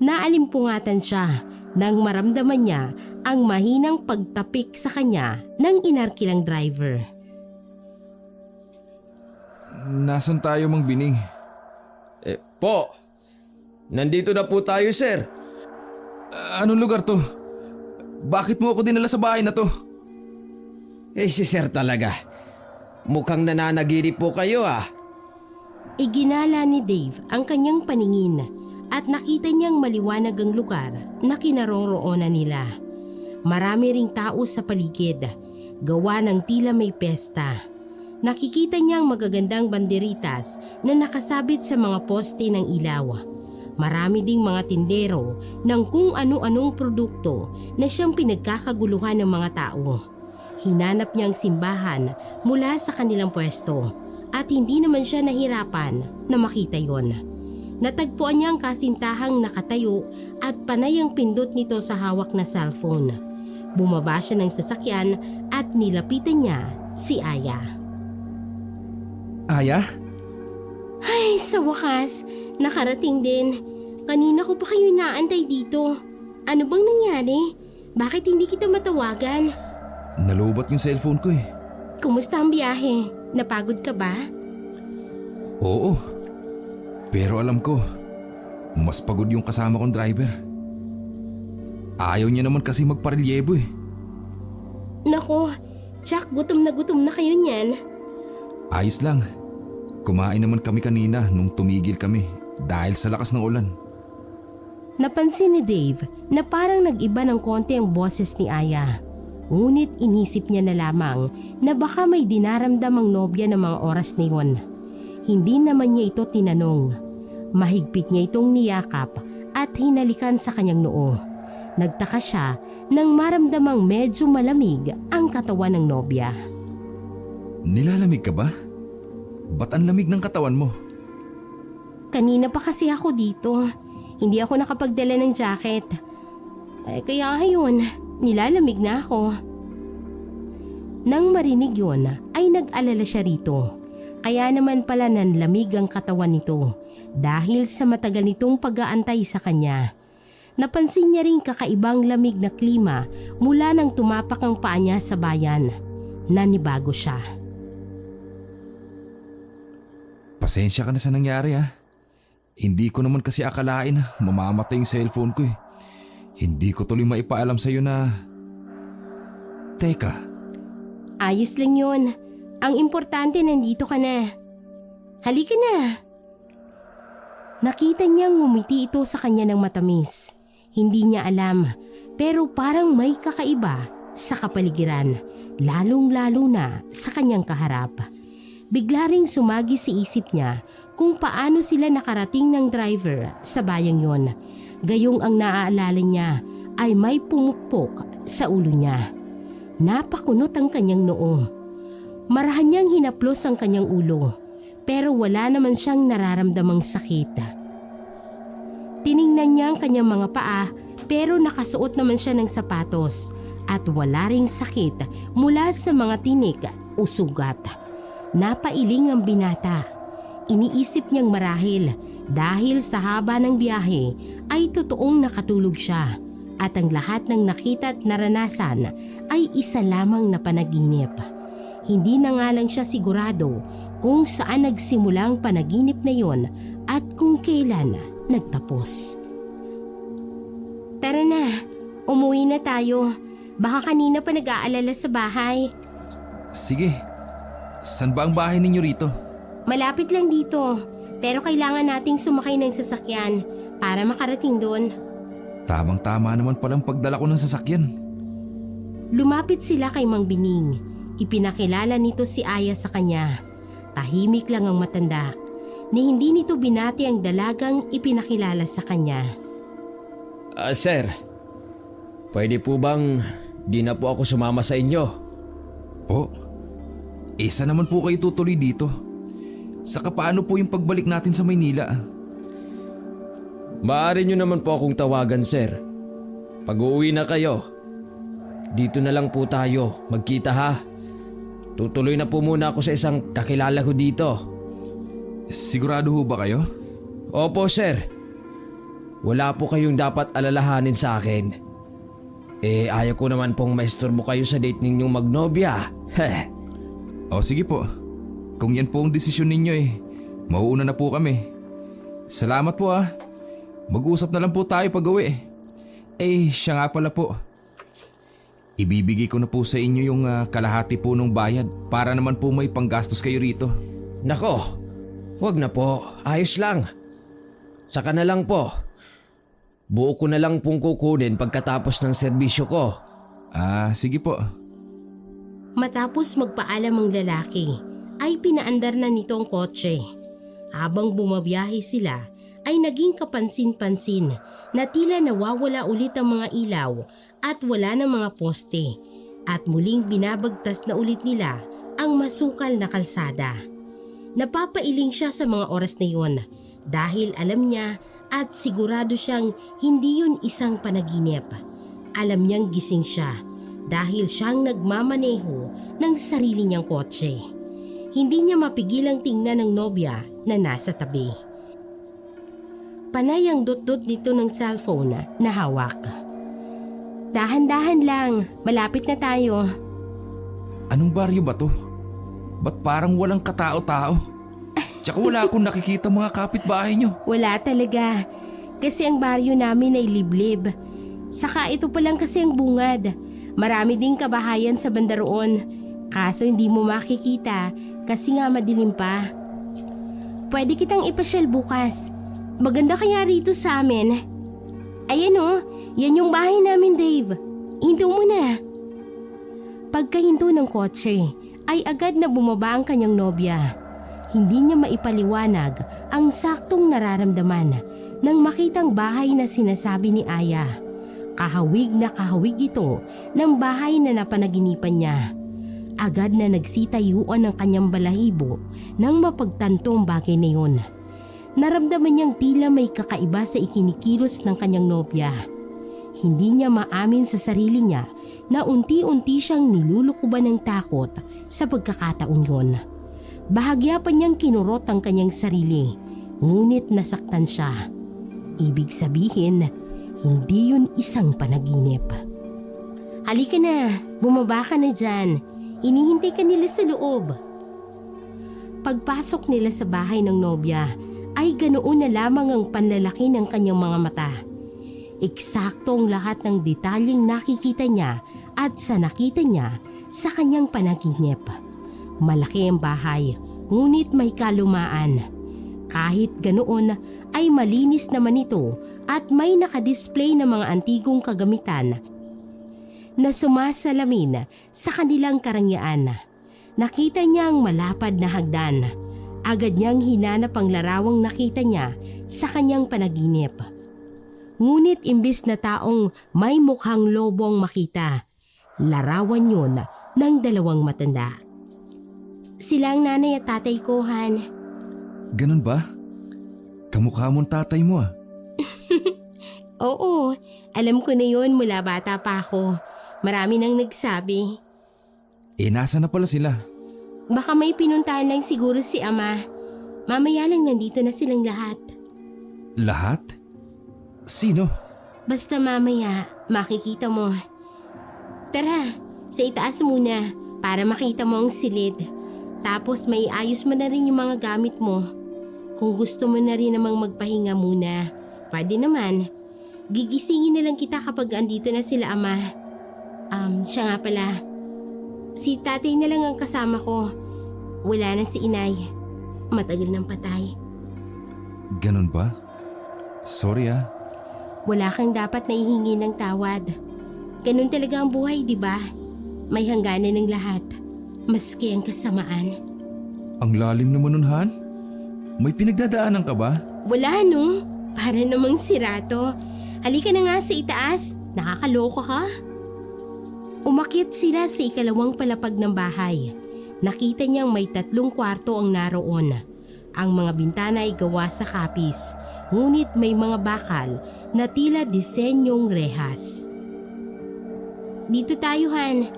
Naalimpungatan siya nang maramdaman niya ang mahinang pagtapik sa kanya ng inarkilang driver. Nasaan tayo, Mang Bining? Nandito na po tayo, sir. Anong lugar to? Bakit mo ako dinala sa bahay na to? Si sir talaga. Mukhang nananaginip po kayo Iginala ni Dave ang kanyang paningin at nakita niyang maliwanag ang lugar na kinaroroonan nila. Marami ring tao sa paligid, gawa ng tila may pesta. Nakikita niyang magagandang banderitas na nakasabit sa mga poste ng ilaw. Marami ding mga tindero ng kung ano-anong produkto na siyang pinagkakaguluhan ng mga tao. Hinanap niya ang simbahan mula sa kanilang pwesto at hindi naman siya nahirapan na makita yon. Natagpuan niya ang kasintahang nakatayo at panay ang pindot nito sa hawak na cellphone. Bumaba siya ng sasakyan at nilapitan niya si Aya. Aya? Ay, sa wakas, nakarating din. Kanina ko pa kayo inaantay dito. Ano bang nangyari? Bakit hindi kita matawagan? Nalobot yung cellphone ko eh. Kumusta ang biyahe? Napagod ka ba? Oo. Pero alam ko, mas pagod yung kasama kong driver. Ayaw niya naman kasi magparelyebo eh. Nako, Jack, gutom na kayo niyan. Ayos lang. Kumain naman kami kanina nung tumigil kami dahil sa lakas ng ulan. Napansin ni Dave na parang nag-iba ng konti ang boses ni Aya. Ngunit inisip niya na lamang na baka may dinaramdam ang nobya ng mga oras na yon. Hindi naman niya ito tinanong. Mahigpit niya itong niyakap at hinalikan sa kanyang noo. Nagtaka siya nang maramdamang medyo malamig ang katawan ng nobya. Nilalamig ka ba? Ba't ang lamig ng katawan mo? Kanina pa kasi ako dito. Hindi ako nakapagdala ng jacket. Kaya ngayon, nilalamig na ako. Nang marinig yun, ay nag-alala siya rito. Kaya naman pala nanlamig ang katawan nito dahil sa matagal nitong pag-aantay sa kanya. Napansin niya rin kakaibang lamig na klima mula nang tumapak ang paa niya sa bayan. Nanibago siya. Pasensya ka na sa nangyari ha. Hindi ko naman kasi akalain na mamamatay yung cellphone ko eh. Hindi ko tuloy maipaalam sa'yo na... Teka, Ayos lang yun. Ang importante nandito ka na. Halika na. Nakita niyang ngumiti ito sa kanya ng matamis. Hindi niya alam, pero parang may kakaiba sa kapaligiran, lalong-lalo na sa kanyang kaharap. Bigla ring sumagi sa isip niya kung paano sila nakarating ng driver sa bayang yon. Gayong ang naaalala niya ay may pumukpok sa ulo niya. Napakunot ang kanyang noo. Marahan niyang hinaplos ang kanyang ulo, pero wala naman siyang nararamdamang sakit. Tiningnan niya ang kanyang mga paa, pero nakasuot naman siya ng sapatos at wala ring sakit mula sa mga tinik o sugat. Napailing ang binata. Iniisip niyang marahil dahil sa haba ng biyahe ay totoong nakatulog siya at ang lahat ng nakita at naranasan ay isa lamang na panaginip. Hindi na nga lang siya sigurado kung saan nagsimula ang panaginip na yon at kung kailan nagtapos. Tara na, umuwi na tayo. Baka kanina pa nag-aalala sa bahay. sige. San ba ang bahay ninyo rito? Malapit lang dito, pero kailangan nating sumakay ng sasakyan para makarating doon. Tamang-tama naman palang pagdala ko ng sasakyan. Lumapit sila kay Mang Bining. Ipinakilala nito si Aya sa kanya. Tahimik lang ang matanda, ni hindi nito binati ang dalagang ipinakilala sa kanya. Sir, pwede po bang di na po ako sumama sa inyo? Po, isa naman po kayo tutuloy dito. Saka paano po yung pagbalik natin sa Maynila? Maaari nyo naman po akong tawagan, sir. Pag-uwi na kayo, dito na lang po tayo magkita ha. Tutuloy na po muna ako sa isang kakilala ko dito. Sigurado ho ba kayo? Opo, sir. Wala po kayong dapat alalahanin sa akin. Ayaw ko naman pong maistorbo kayo sa date ninyong magnobya. O sige po. Kung yan po ang desisyon ninyo mauuna na po kami. Salamat po ah. Mag-usap na lang po tayo pag-uwi. Siya nga pala po. Ibibigay ko na po sa inyo yung kalahati po ng bayad para naman po may panggastos kayo rito. Nako, wag na po. Ayos lang. Saka na lang po. Buo ko na lang pong kukunin pagkatapos ng serbisyo ko. Sige po. Matapos magpaalam ang lalaki, ay pinaandar na nito ang kotse. Habang bumabiyahe sila, ay naging kapansin-pansin na tila nawawala ulit ang mga ilaw at wala ng mga poste at muling binabagtas na ulit nila ang masukal na kalsada. Napapailing siya sa mga oras na yun dahil alam niya at sigurado siyang hindi yun isang panaginip. Alam niyang gising siya dahil siyang nagmamaneho ng sarili niyang kotse. Hindi niya mapigilang tingnan ang nobya na nasa tabi. Panay ang dot-dot nito ng cellphone na hawak. Dahan-dahan lang, malapit na tayo. Anong baryo ba to? Ba't parang walang katao-tao? Tsaka wala akong nakikita mga kapitbahay nyo. Wala talaga, kasi ang baryo namin ay liblib. Saka ito pa lang kasi ang bungad. Marami ding kabahayan sa banda roon. Kaso hindi mo makikita kasi nga madilim pa. Pwede kitang ipasyal bukas. Maganda kaya rito sa amin. Ayan o, yan yung bahay namin, Dave. Hinto mo na. Pagkahinto ng kotse, ay agad na bumaba ang kanyang nobya. Hindi niya maipaliwanag ang saktong nararamdaman nang makitang bahay na sinasabi ni Aya. Kahawig ito ng bahay na napanaginipan niya. Agad na nagsitayuan ng kanyang balahibo nang mapagtanto ang bagay na yun. Naramdaman niyang tila may kakaiba sa ikinikilos ng kanyang nobya. Hindi niya maamin sa sarili niya na unti-unti siyang nilulukuban ng takot sa pagkakataon yun. Bahagya pa niyang kinurot ang kanyang sarili, ngunit nasaktan siya. Ibig sabihin, hindi yun isang panaginip. Halika na, bumaba ka na dyan. Inihintay ka nila sa loob. Pagpasok nila sa bahay ng nobya, ay ganoon na lamang ang panlalaki ng kanyang mga mata. Eksakto ang lahat ng detalyeng nakikita niya at sa nakita niya sa kanyang panaginip. Malaki ang bahay, ngunit may kalumaan. Kahit ganoon ay malinis naman ito at may nakadisplay na mga antigong kagamitan na sumasalamin sa kanilang karangyaan. Nakita niya ang malapad na hagdan. Agad niyang hinanap ang larawang nakita niya sa kanyang panaginip. Ngunit imbis na taong may mukhang lobong makita, larawan yun ng dalawang matanda. Sila ang nanay at tatay ko, Han. Ganun ba? Kamukha mong tatay mo ah. Oo, alam ko na yun mula bata pa ako. Marami nang nagsabi. Nasa na pala sila? Baka may pinuntahan lang siguro si Ama. Mamaya lang nandito na silang lahat. Lahat? Sino? Basta mamaya, makikita mo. Tara, sa itaas muna para makita mo ang silid. Tapos may ayos mo na rin yung mga gamit mo. Kung gusto mo na rin namang magpahinga muna, pwede naman. Gigisingin na lang kita kapag andito na sila, Ama. Siya nga pala. Si tatay na lang ang kasama ko. Wala na si inay. Matagal nang patay. Ganun ba? Sorry ah. Wala kang dapat naihingi ng tawad. Ganun talaga ang buhay, di ba? May hangganan ng lahat. Maski ang kasamaan. Ang lalim naman nun, Han. May pinagdadaanan ka ba? Wala no. Para namang sirato. Halika na nga sa itaas. Nakakaloko ka. Umakyat sila sa ikalawang palapag ng bahay. Nakita niyang may 3 kwarto ang naroon. Ang mga bintana ay gawa sa kapis, ngunit may mga bakal na tila disenyong rehas. Dito tayo, Han.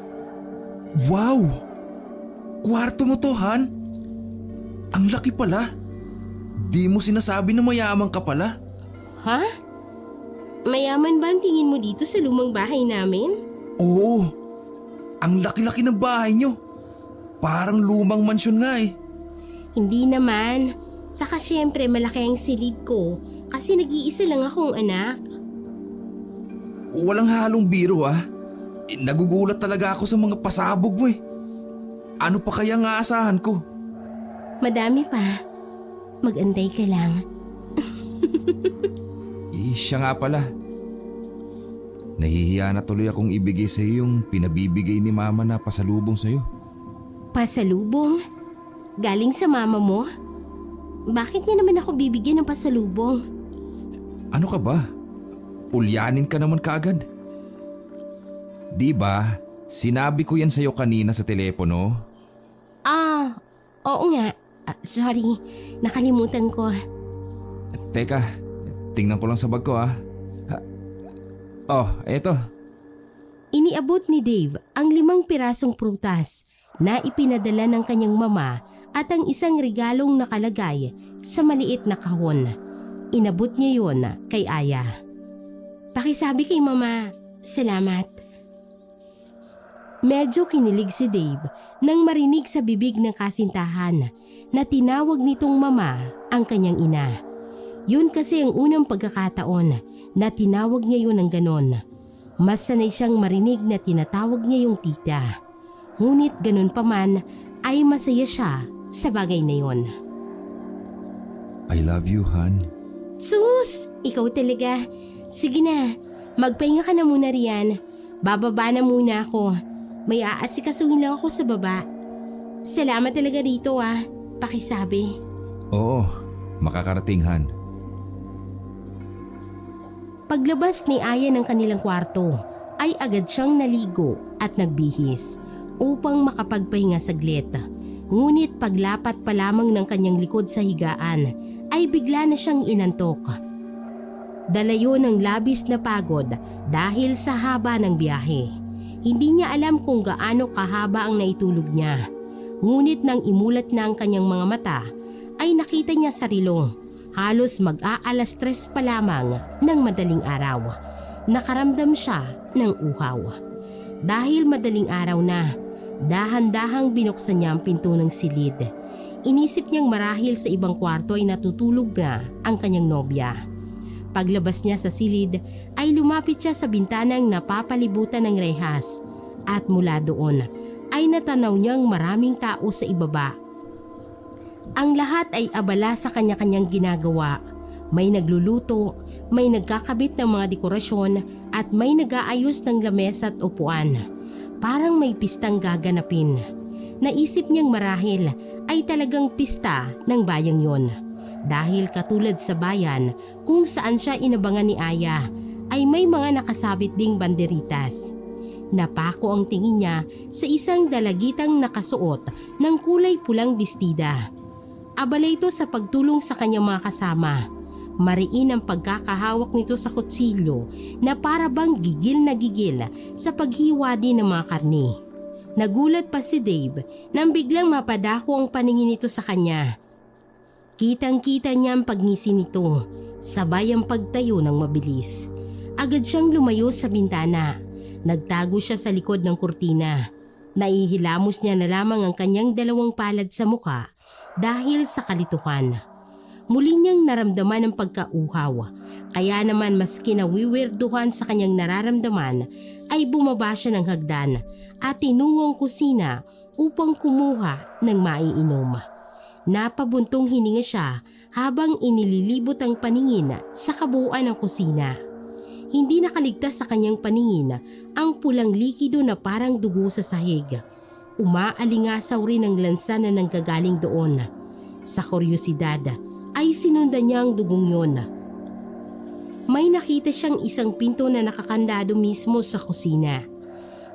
Wow! Kwarto mo to, Han? Ang laki pala. Di mo sinasabi na mayaman ka pala. Ha? Mayaman ba ang tingin mo dito sa lumang bahay namin? Oo. Ang laki-laki ng bahay nyo. Parang lumang mansyon nga eh. Hindi naman. Saka syempre malaki ang silid ko kasi nag-iisa lang akong anak. Walang halong biro ah. Nagugulat talaga ako sa mga pasabog mo eh. Ano pa kaya nga aasahan ko? Madami pa. Mag-antay ka lang. Siya nga pala. Nahihiya na tuloy akong ibigay sa iyo yung pinabibigay ni Mama na pasalubong sa iyo. Pasalubong? Galing sa mama mo? Bakit niya naman ako bibigyan ng pasalubong? Ano ka ba? Ulyanin ka naman kaagad. Di ba, sinabi ko yan sa iyo kanina sa telepono? Oo nga. Sorry, nakalimutan ko. Teka, tingnan ko lang sa bag ko ah. Oh, eto. Iniabot ni Dave ang 5 pirasong prutas na ipinadala ng kanyang mama at ang isang regalong nakalagay sa maliit na kahon. Inabot niya yon kay Aya. Pakisabi kay Mama, salamat. Medyo kinilig si Dave nang marinig sa bibig ng kasintahan na tinawag nitong Mama ang kanyang ina. Yun kasi ang unang pagkakataon na tinawag niya yun ng ganon. Mas sanay siyang marinig na tinatawag niya yung tita. Ngunit ganun pa man ay masaya siya sa bagay na yun. I love you, Han. Sus! Ikaw talaga. Sige na, magpahinga ka na muna riyan. Bababa na muna ako. May aasikasuhin lang ako sa baba. Salamat talaga rito ah. Pakisabi. Oo, makakarating, Han. Paglabas ni Aya ng kanilang kwarto ay agad siyang naligo at nagbihis upang makapagpahinga saglit. Ngunit paglapat pa lamang ng kanyang likod sa higaan ay bigla na siyang inantok. Dala yun ng labis na pagod dahil sa haba ng biyahe. Hindi niya alam kung gaano kahaba ang naitulog niya. Ngunit nang imulat na ang kanyang mga mata, ay nakita niya sarilo. Halos mag-aalas 3 pa lamang ng madaling araw. Nakaramdam siya ng uhaw. Dahil madaling araw na, dahan-dahang binuksan niya ang pinto ng silid. Inisip niyang marahil sa ibang kwarto ay natutulog na ang kanyang nobya. Paglabas niya sa silid ay lumapit siya sa bintanang napapalibutan ng rehas at mula doon ay natanaw niyang maraming tao sa ibaba. Ang lahat ay abala sa kanya-kanyang ginagawa. May nagluluto, may nagkakabit ng mga dekorasyon at may nag-aayos ng lamesa at upuan. Parang may pistang gaganapin. Naisip niyang marahil ay talagang pista ng bayang yon. Dahil katulad sa bayan kung saan siya inabangan ni Aya ay may mga nakasabit ding banderitas. Napako ang tingin niya sa isang dalagitang nakasuot ng kulay pulang bestida. Abala ito sa pagtulong sa kanyang mga kasama. Mariin ang pagkakahawak nito sa kutsilyo na para bang gigil na gigil sa paghiwa din ng mga karne. Nagulat pa si Dave nang biglang mapadako ang paningin nito sa kanya. Kitang-kita niya ang pagngisi nito, sabay ang pagtayo ng mabilis. Agad siyang lumayo sa bintana. Nagtago siya sa likod ng kurtina. Naihilamos niya na lamang ang kanyang dalawang palad sa muka dahil sa kalituhan. Muli niyang naramdaman ang pagkauhaw. Kaya naman maski nawiwirduhan sa kanyang nararamdaman ay bumaba siya ng hagdan at tinungong kusina upang kumuha ng maiinom. Napabuntong hininga siya habang inililibot ang paningin sa kabuuan ng kusina. Hindi nakaligtas sa kanyang paningin ang pulang likido na parang dugo sa sahig. Umaalingasaw rin ang lansa na nanggagaling doon. Sa kuryosidad ay sinundan niya ang dugong yon. May nakita siyang isang pinto na nakakandado mismo sa kusina.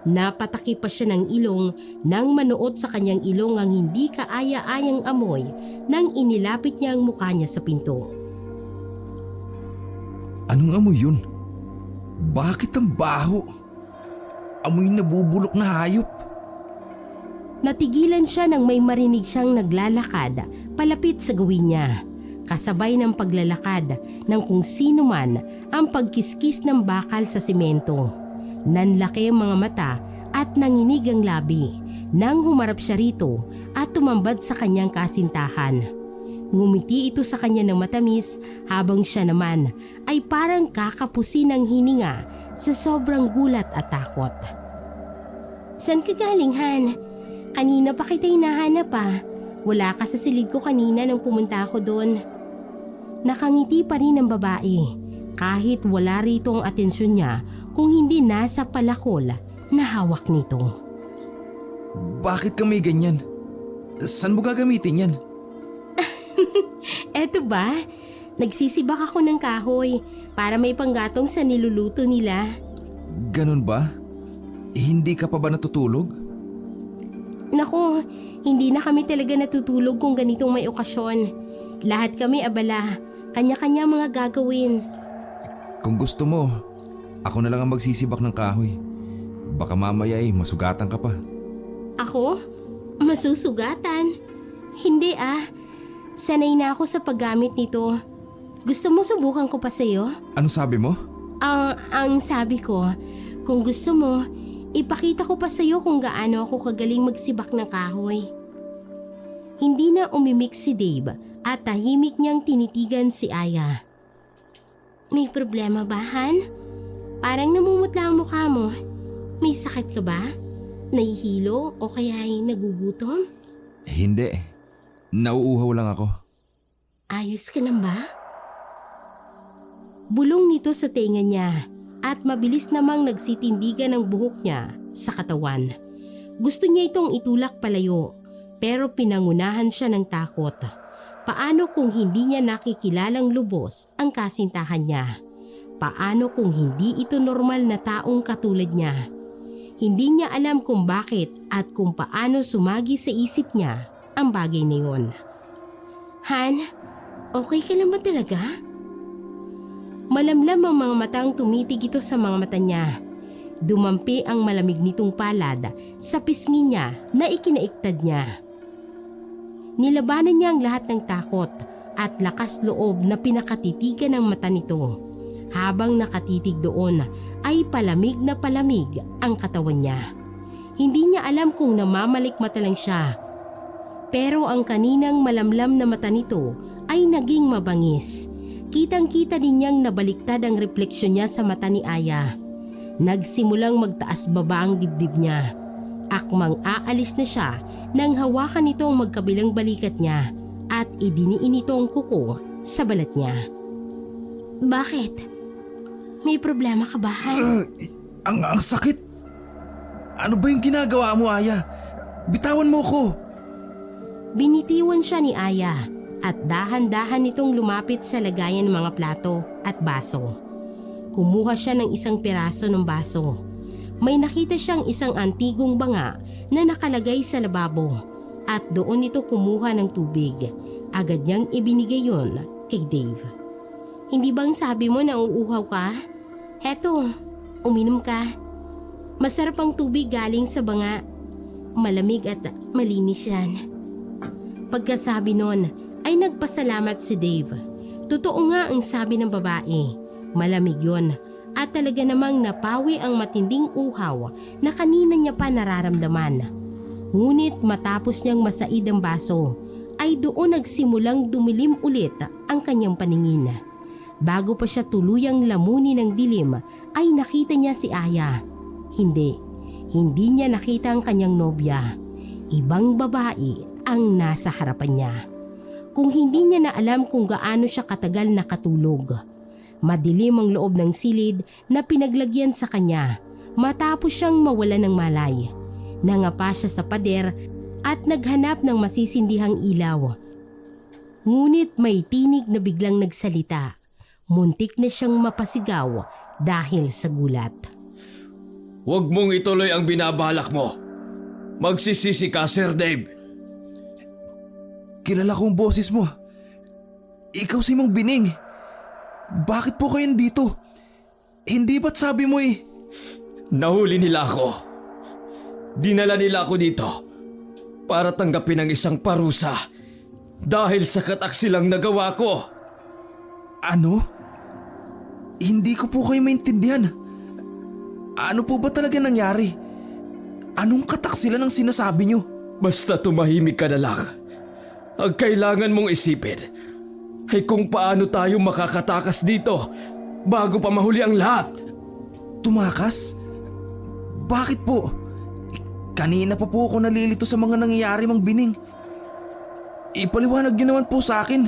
Napataki pa siya ng ilong nang manuot sa kanyang ilong ang hindi kaaya-ayang amoy nang inilapit niya ang mukha niya sa pinto. Anong amoy yun? Bakit ang baho? Amoy nabubulok na hayop. Natigilan siya nang may marinig siyang naglalakad palapit sa gawin niya. Kasabay ng paglalakad ng kung sino man ang pagkiskis ng bakal sa simento. Nanlaki ang mga mata at nanginig ang labi nang humarap siya rito at tumambad sa kanyang kasintahan. Ngumiti ito sa kanya ng matamis habang siya naman ay parang kakapusin ng hininga sa sobrang gulat at takot. "Saan ka galing, Han? Kanina pa kita hinahanap pa. Wala ka sa silid ko kanina nang pumunta ako doon." Nakangiti pa rin ang babae kahit wala rito ang atensyon niya kung hindi nasa palakol na hawak nito. Bakit ka may ganyan? Saan mo gagamitin yan? Eto ba? Nagsisibak ako ng kahoy para may panggatong sa niluluto nila. Ganun ba? Hindi ka pa ba natutulog? Naku, hindi na kami talaga natutulog kung ganitong may okasyon. Lahat kami abala, kanya-kanya mga gagawin. Kung gusto mo, ako na lang ang magsisibak ng kahoy. Baka mamaya ay masugatan ka pa. Ako? Masusugatan? Hindi ah. Sanay na ako sa paggamit nito. Gusto mo subukan ko pa sa'yo? Ano sabi mo? Ang sabi ko, kung gusto mo, ipakita ko pa sa'yo kung gaano ako kagaling magsibak ng kahoy. Hindi na umimik si Dave at tahimik niyang tinitigan si Aya. May problema ba, Han? Parang namumutla ang mukha mo. May sakit ka ba? Nahihilo o kaya ay nagugutom? Hindi. Nauuhaw lang ako. Ayos ka lang ba? Bulong nito sa tenga niya at mabilis namang nagsitindigan ang buhok niya sa katawan. Gusto niya itong itulak palayo pero pinangunahan siya ng takot. Paano kung hindi niya nakikilalang lubos ang kasintahan niya? paano kung hindi ito normal na taong katulad niya. Hindi niya alam kung bakit at kung paano sumagi sa isip niya ang bagay na yun. Han, okay ka lang ba talaga? Malamlam ang mga matang tumitig ito sa mga mata niya. Dumampi ang malamig nitong palad sa pisngi niya na ikinaiktad niya. Nilabanan niya ang lahat ng takot at lakas loob na pinakatitigan ng mata nito. Habang nakatitig doon ay palamig na palamig ang katawan niya. Hindi niya alam kung namamalikmata lang siya. Pero ang kaninang malamlam na mata nito ay naging mabangis. Kitang-kita din niyang nabaliktad ang refleksyon niya sa mata ni Aya. Nagsimulang magtaas baba ang dibdib niya. Akmang aalis na siya nang hawakan nito ang magkabilang balikat niya at idiniin ito ang kuko sa balat niya. Bakit? May problema ka ba, Han? Ang sakit! Ano ba yung ginagawa mo, Aya? Bitawan mo ko! Binitiwan siya ni Aya at dahan-dahan nitong lumapit sa lagayan ng mga plato at baso. Kumuha siya ng isang piraso ng baso. May nakita siyang isang antigong banga na nakalagay sa lababo at doon ito kumuha ng tubig. Agad niyang ibinigay yon kay Dave. Hindi bang sabi mo na uuhaw ka? Heto, uminom ka. Masarap ang tubig galing sa banga. Malamig at malinis yan. Pagkasabi nun ay nagpasalamat si Dave. Totoo nga ang sabi ng babae. Malamig yon at talaga namang napawi ang matinding uhaw na kanina niya pa nararamdaman. Ngunit matapos niyang masaid ang baso, ay doon nagsimulang dumilim ulit ang kanyang paningin. Bago pa siya tuluyang lamunin ng dilim, ay nakita niya si Aya. Hindi niya nakita ang kanyang nobya. Ibang babae ang nasa harapan niya. Kung hindi niya na alam kung gaano siya katagal nakatulog. Madilim ang loob ng silid na pinaglagyan sa kanya matapos siyang mawala ng malay. Nangapa siya sa pader at naghanap ng masisindihang ilaw. Ngunit may tinig na biglang nagsalita. Muntik na siyang mapasigaw dahil sa gulat. Huwag mong ituloy ang binabalak mo. Magsisisi ka, Sir Dave. Kilala kong boses mo. Ikaw si Mang Bining. Bakit po kayo dito? Hindi ba't sabi mo Nahuli nila ako. Dinala nila ako dito para tanggapin ang isang parusa dahil sa kataksilang nagawa ko. Ano? Hindi ko po kayo maintindihan. Ano po ba talaga nangyari? Anong kataksilan ang sinasabi niyo? Basta tumahimik ka na lang. Ang kailangan mong isipin ay kung paano tayo makakatakas dito bago pa mahuli ang lahat. Tumakas? Bakit po? Kanina pa po ako nalilito sa mga nangyayari, Mang Bining. Ipaliwanag niyo naman po sa akin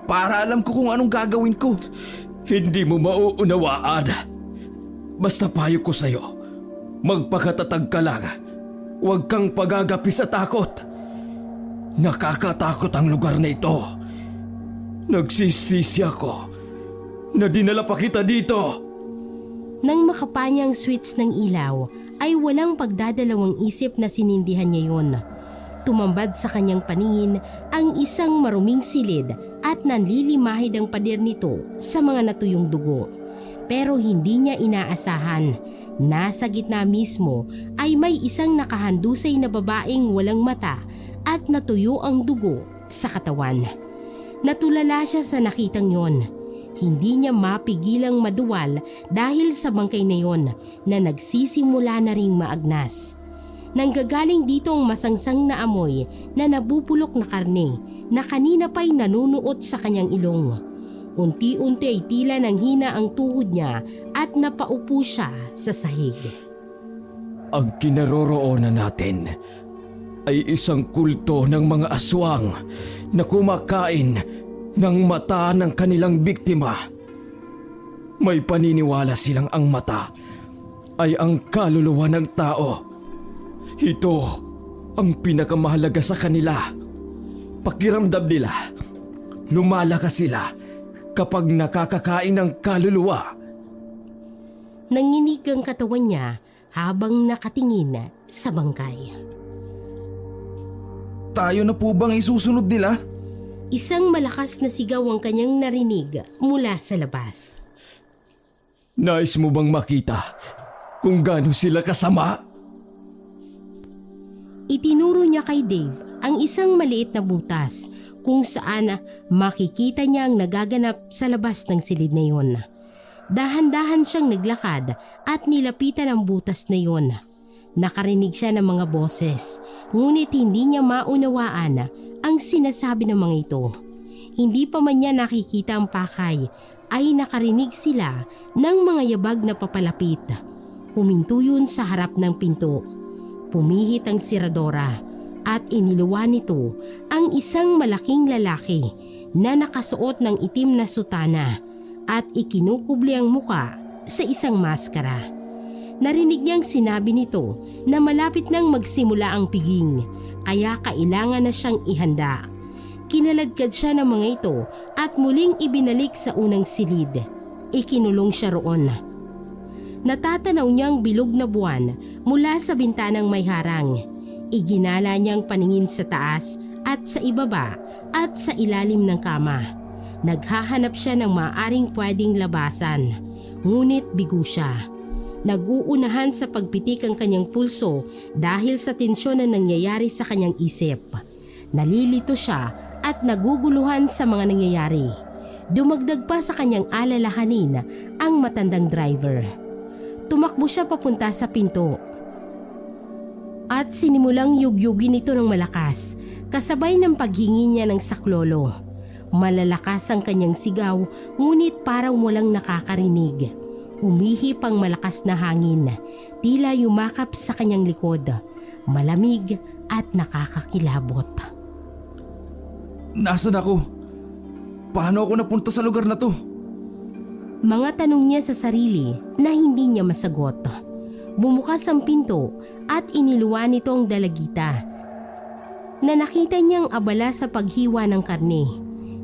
para alam ko kung anong gagawin ko. Hindi mo mauunawaan. Basta payo ko sa'yo, magpakatatag ka lang. Huwag kang pagagapi sa takot. Nakakatakot ang lugar na ito. Nagsisisi ako na dinala pa kita dito. Nang makapanya ang switch ng ilaw, ay walang pagdadalawang isip na sinindihan niya yon. Tumambad sa kanyang paningin ang isang maruming silid at nanlilimahid ang pader nito sa mga natuyong dugo. Pero hindi niya inaasahan. Nasa gitna mismo ay may isang nakahandusay na babaeng walang mata at natuyo ang dugo sa katawan. Natulala siya sa nakitang yon. Hindi niya mapigilang maduwal dahil sa bangkay na yon na nagsisimula na ring maagnas. Nanggagaling dito ang masangsang na amoy na nabubulok na karne na kanina pa'y nanunuot sa kanyang ilong. Unti-unti ay tila nang hina ang tuhod niya at napaupo siya sa sahig. Ang kinaroroonan natin ay isang kulto ng mga aswang na kumakain ng mata ng kanilang biktima. May paniniwala silang ang mata ay ang kaluluwa ng tao. Ito ang pinakamahalaga sa kanila. Pakiramdam nila, lumalakas sila kapag nakakakain ng kaluluwa Nanginig ang katawan niya habang nakatingin sa bangkay. Tayo na po bang isusunod nila? Isang malakas na sigaw ang kanyang narinig mula sa labas. Nais mo bang makita kung gaano sila kasama? Itinuro niya kay Dave ang isang maliit na butas kung saan makikita niya ang nagaganap sa labas ng silid na yun. Dahan-dahan siyang naglakad at nilapitan ang butas na yun. Nakarinig siya ng mga boses, ngunit hindi niya maunawaan ang sinasabi ng mga ito. Hindi pa man niya nakikita ang pakay, ay nakarinig sila ng mga yabag na papalapit. Huminto yun sa harap ng pinto. Pumihit ang siradora at iniluwa nito ang isang malaking lalaki na nakasuot ng itim na sutana at ikinukubli ang muka sa isang maskara. Narinig niyang sinabi nito na malapit nang magsimula ang piging, kaya kailangan na siyang ihanda. Kinaladkad siya ng mga ito at muling ibinalik sa unang silid. Ikinulong siya roon. Natatanaw niyang bilog na buwan mula sa bintanang may harang. Iginala niyang paningin sa taas at sa ibaba at sa ilalim ng kama. Naghahanap siya ng maaaring pwedeng labasan, ngunit bigo siya. Nag-uunahan sa pagpitik ang kanyang pulso dahil sa tensyon na nangyayari sa kanyang isip. Nalilito siya at naguguluhan sa mga nangyayari. Dumagdag pa sa kanyang alalahanin ang matandang driver. Tumakbo siya papunta sa pinto at sinimulang yugyugin ito ng malakas, kasabay ng paghingi niya ng saklolo. Malalakas ang kanyang sigaw, ngunit parang walang nakakarinig. Umihip ang malakas na hangin, tila yumakap sa kanyang likod, malamig at nakakakilabot. Nasaan ako? Paano ako napunta sa lugar na to? Mga tanong niya sa sarili na hindi niya masagot. Bumukas ang pinto at iniluwa nito ang dalagita na nakita niyang abala sa paghiwa ng karne.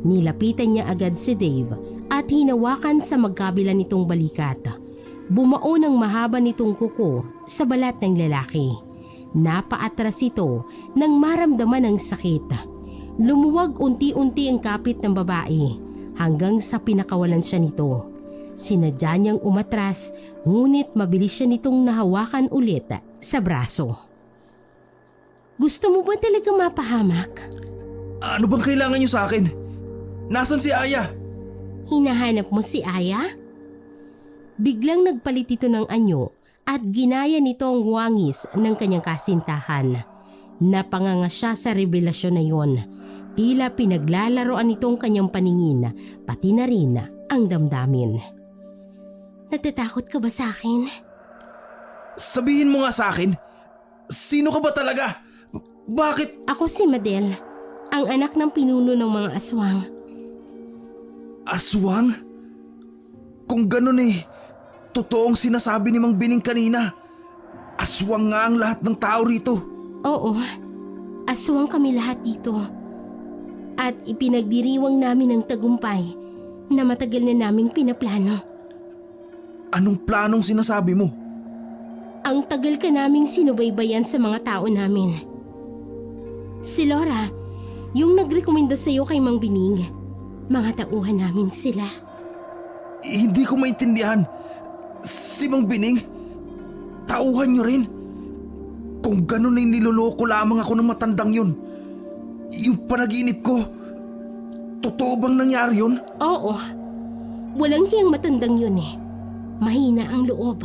Nilapitan niya agad si Dave at hinawakan sa magkabila nitong balikat. Bumao ng mahaba nitong kuko sa balat ng lalaki. Napaatras ito nang maramdaman ang sakit. Lumuwag unti-unti ang kapit ng babae hanggang sa pinakawalan siya nito. Sinadya niyang umatras, ngunit mabilis siya nitong nahawakan ulit sa braso. Gusto mo ba talaga mapahamak? Ano bang kailangan niyo sa akin? Nasaan si Aya? Hinahanap mo si Aya? Biglang nagpalit ito ng anyo at ginaya nito ang wangis ng kanyang kasintahan. Napanganga siya sa revelasyon na yon. Tila pinaglalaroan itong kanyang paningin, pati na rin ang damdamin. Natatakot ka ba sa akin? Sabihin mo nga sa akin, sino ka ba talaga? Bakit? Ako si Madel, ang anak ng pinuno ng mga aswang. Aswang? Kung ganun totoong sinasabi ni Mang Bining kanina. Aswang nga ang lahat ng tao rito. Oo, aswang kami lahat dito. At ipinagdiriwang namin ang tagumpay na matagal na naming pinaplano. Anong planong sinasabi mo? Ang tagal ka naming sinubaybayan sa mga tao namin. Si Laura, yung nagrekomenda sa'yo kay Mang Bining, mga tauhan namin sila. Hindi ko maintindihan. Si Mang Bining, tauhan niyo rin? Kung ganun ay niloloko lamang ako ng matandang yun. Yung panaginip ko, totoo bang nangyari yun? Oo, walang hiyang matandang yun Mahina ang loob.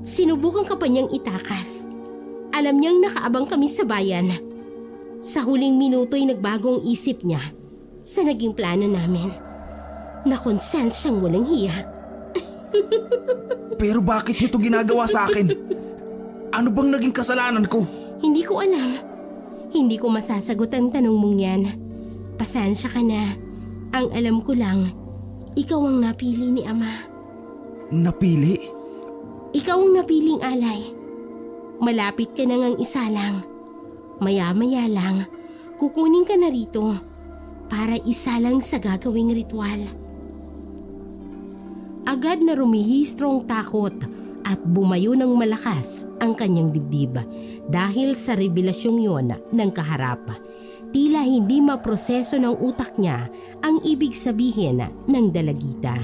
Sinubukan ka pa niyang itakas. Alam niyang nakaabang kami sa bayan. Sa huling minuto'y nagbagong isip niya sa naging plano namin. Nakonsens siyang walang hiya. Pero bakit niyo to ginagawa sa akin? Ano bang naging kasalanan ko? Hindi ko alam. Hindi ko masasagot ang tanong mong yan. Pasensya ka na. Ang alam ko lang, ikaw ang napili ni Ama. Napili? Ikaw ang napiling alay. Malapit ka na ngang isalang. Maya-maya lang, kukunin ka na rito para isalang sa gagawing ritual. Agad na rumihistro ang takot at bumayo ng malakas ang kanyang dibdib dahil sa revelasyong yon ng kaharap. Tila hindi maproseso ng utak niya ang ibig sabihin ng dalagita.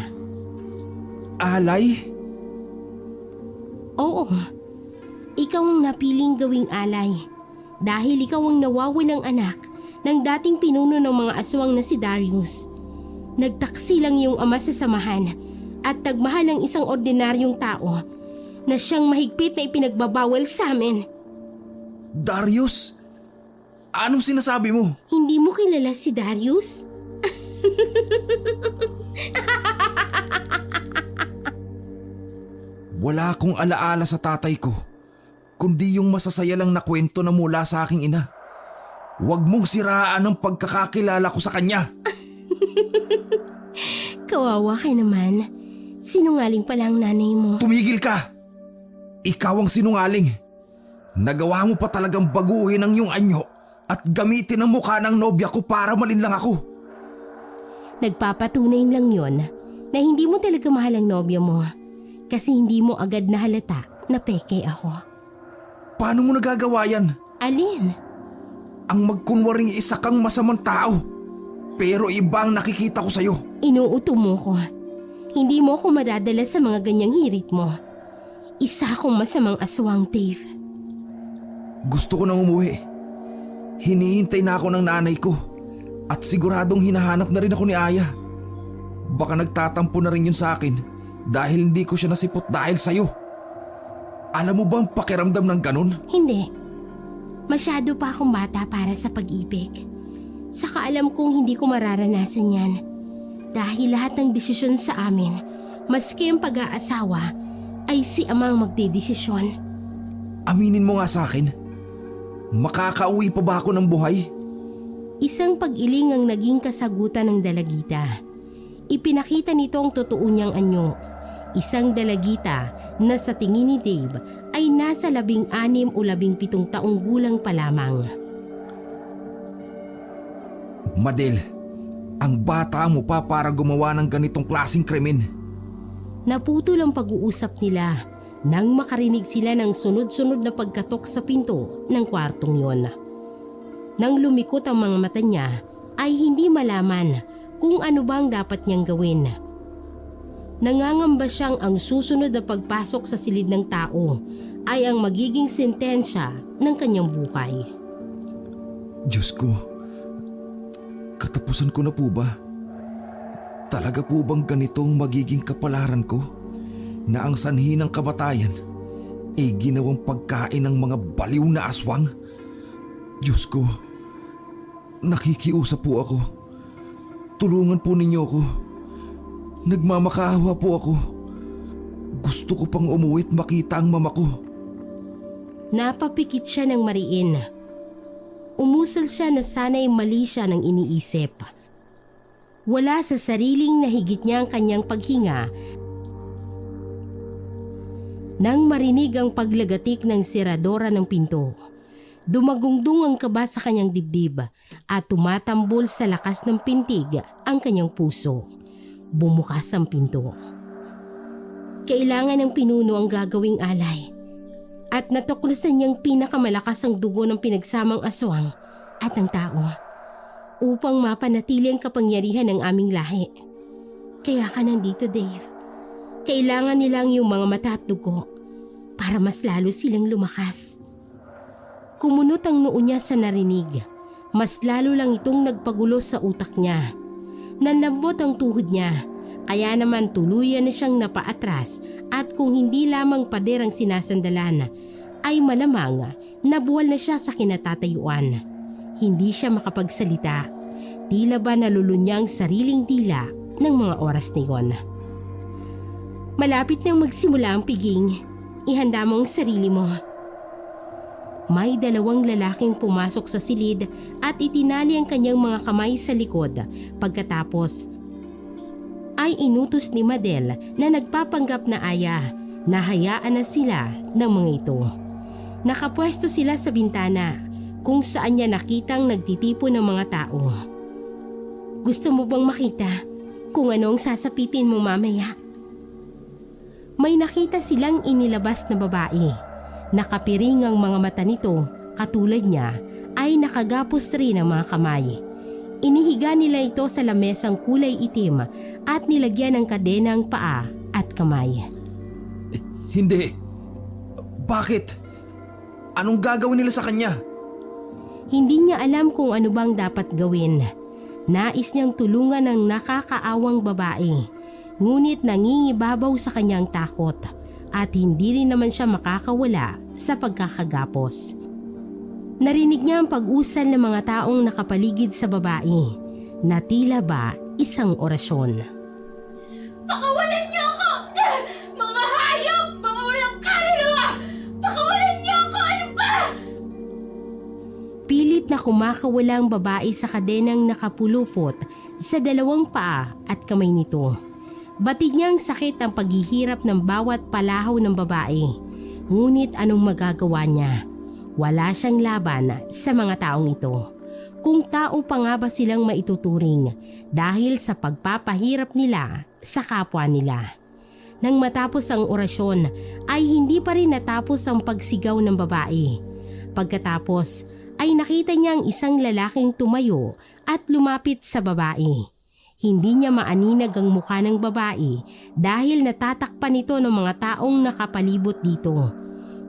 Alay? Oo, ikaw ang napiling gawing alay dahil ikaw ang nawawalang anak ng dating pinuno ng mga aswang na si Darius. Nagtaksi lang iyong ama sa samahan at nagmahal ng isang ordinaryong tao na siyang mahigpit na ipinagbabawal sa amin. Darius? Anong sinasabi mo? Hindi mo kilala si Darius? Wala akong alaala sa tatay ko, kundi yung masasaya lang na kwento na mula sa aking ina. Huwag mong siraan ang pagkakakilala ko sa kanya. Kawawa ka naman. Sinungaling pala ang nanay mo. Tumigil ka! Ikaw ang sinungaling. Nagawa mo pa talagang baguhin ang iyong anyo at gamitin ang mukha ng nobya ko para malinlang ako. Nagpapatunay lang yon na hindi mo talaga mahal ang nobyo mo kasi hindi mo agad nahalata na peke ako. Paano mo nagagawa yan? Alin? Ang magkunwaring isa kang masamang tao, pero ibang nakikita ko sa'yo. Inuuto mo ko. Hindi mo ako madadala sa mga ganyang hirit mo. Isa akong masamang aswang, Dave. Gusto ko nang umuwi. Hinihintay na ako ng nanay ko at siguradong hinahanap na rin ako ni Aya. Baka nagtatampo na rin yun sa akin dahil hindi ko siya nasipot dahil sa'yo. Alam mo bang pakiramdam ng ganun? Hindi. Masyado pa akong bata para sa pag-ibig. Saka alam kong hindi ko mararanasan yan. Dahil lahat ng desisyon sa amin, maski ang pag-aasawa, ay si amang magdedesisyon. Aminin mo nga sa akin, makakauwi pa ba ako ng buhay? Isang pag-iling ang naging kasagutan ng dalagita. Ipinakita nito ang totoo niyang anyo. Isang dalagita na sa tingin ni Dave ay nasa 16 o 17 taong gulang pa lamang. Madel, ang bata mo pa para gumawa ng ganitong klaseng krimen. Naputol ang pag-uusap nila nang makarinig sila ng sunod-sunod na pagkatok sa pinto ng kwartong yon. Nang lumikot ang mga mata niya ay hindi malaman kung ano bang dapat niyang gawin. Nangangamba siyang ang susunod na pagpasok sa silid ng tao ay ang magiging sentensya ng kanyang buhay. Diyos ko, katapusan ko na po ba? Talaga po bang ganitong magiging kapalaran ko? Na ang sanhi ng kamatayan ay ginawang pagkain ng mga baliw na aswang? Diyos ko, nakikiusap po ako. Tulungan po ninyo ako. Nagmamakaawa po ako. Gusto ko pang umuwi't makita ang mama ko. Napapikit siya ng mariin. Umusal siya na sana'y mali siya ng iniisip. Wala sa sariling nahigit niya ang kanyang paghinga. Nang marinig ang paglagatik ng seradora ng pinto, dumagungdong ang kaba sa kanyang dibdib at tumatambol sa lakas ng pintig ang kanyang puso. Bumukas ang pinto. Kailangan ng pinuno ang gagawing alay at natuklasan niyang pinakamalakas ang dugo ng pinagsamang aswang at ang tao upang mapanatili ang kapangyarihan ng aming lahi. Kaya ka nandito, Dave. Kailangan nilang yung mga mata at dugo para mas lalo silang lumakas. Kumunot ang noo niya sa narinig. Mas lalo lang itong nagpagulo sa utak niya. Nanlambot ang tuhod niya, kaya naman tuluyan na siyang napaatras at kung hindi lamang pader ang sinasandalan, ay malamang nabuwal na siya sa kinatatayuan. Hindi siya makapagsalita. Tila ba nalulunya ang sariling dila ng mga oras na iyon. Malapit nang magsimula ang piging. Ihanda mo ang sarili mo. May 2 lalaking pumasok sa silid at itinali ang kanyang mga kamay sa likod. Pagkatapos ay inutos ni Madel na nagpapanggap na aya na hayaan na sila ng mga ito. Nakapwesto sila sa bintana kung saan niya nakitang nagtitipon ng mga tao. Gusto mo bang makita kung ano ang sasapitin mo mamaya? may nakita silang inilabas na babae. Nakapiring ang mga mata nito, katulad niya ay nakagapos rin ang mga kamay. Inihiga nila ito sa lamesang kulay itim at nilagyan ng kadena ang paa at kamay. Hindi. Bakit? Anong gagawin nila sa kanya? Hindi niya alam kung ano bang dapat gawin. Nais niyang tulungan ang nakakaawang babae, ngunit nangingibabaw sa kanyang takot at hindi rin naman siya makakawala sa pagkakagapos. Narinig niya ang pag-usal ng mga taong nakapaligid sa babae na tila ba isang orasyon. Pakawalan niyo ako! Mga hayop! Mga walang kaluluwa! Pakawalan niyo ako! Ano ba? Pilit na kumakawala ang babae sa kadenang nakapulupot sa dalawang paa at kamay nito. Batid niya ang sakit ang paghihirap ng bawat palahaw ng babae. Ngunit anong magagawa niya? Wala siyang laban sa mga taong ito. Kung tao pa nga ba silang maituturing dahil sa pagpapahirap nila sa kapwa nila. Nang matapos ang orasyon ay hindi pa rin natapos ang pagsigaw ng babae. Pagkatapos ay nakita niya ang isang lalaking tumayo at lumapit sa babae. Hindi niya maaninag ang mukha ng babae dahil natatakpan ito ng mga taong nakapalibot dito.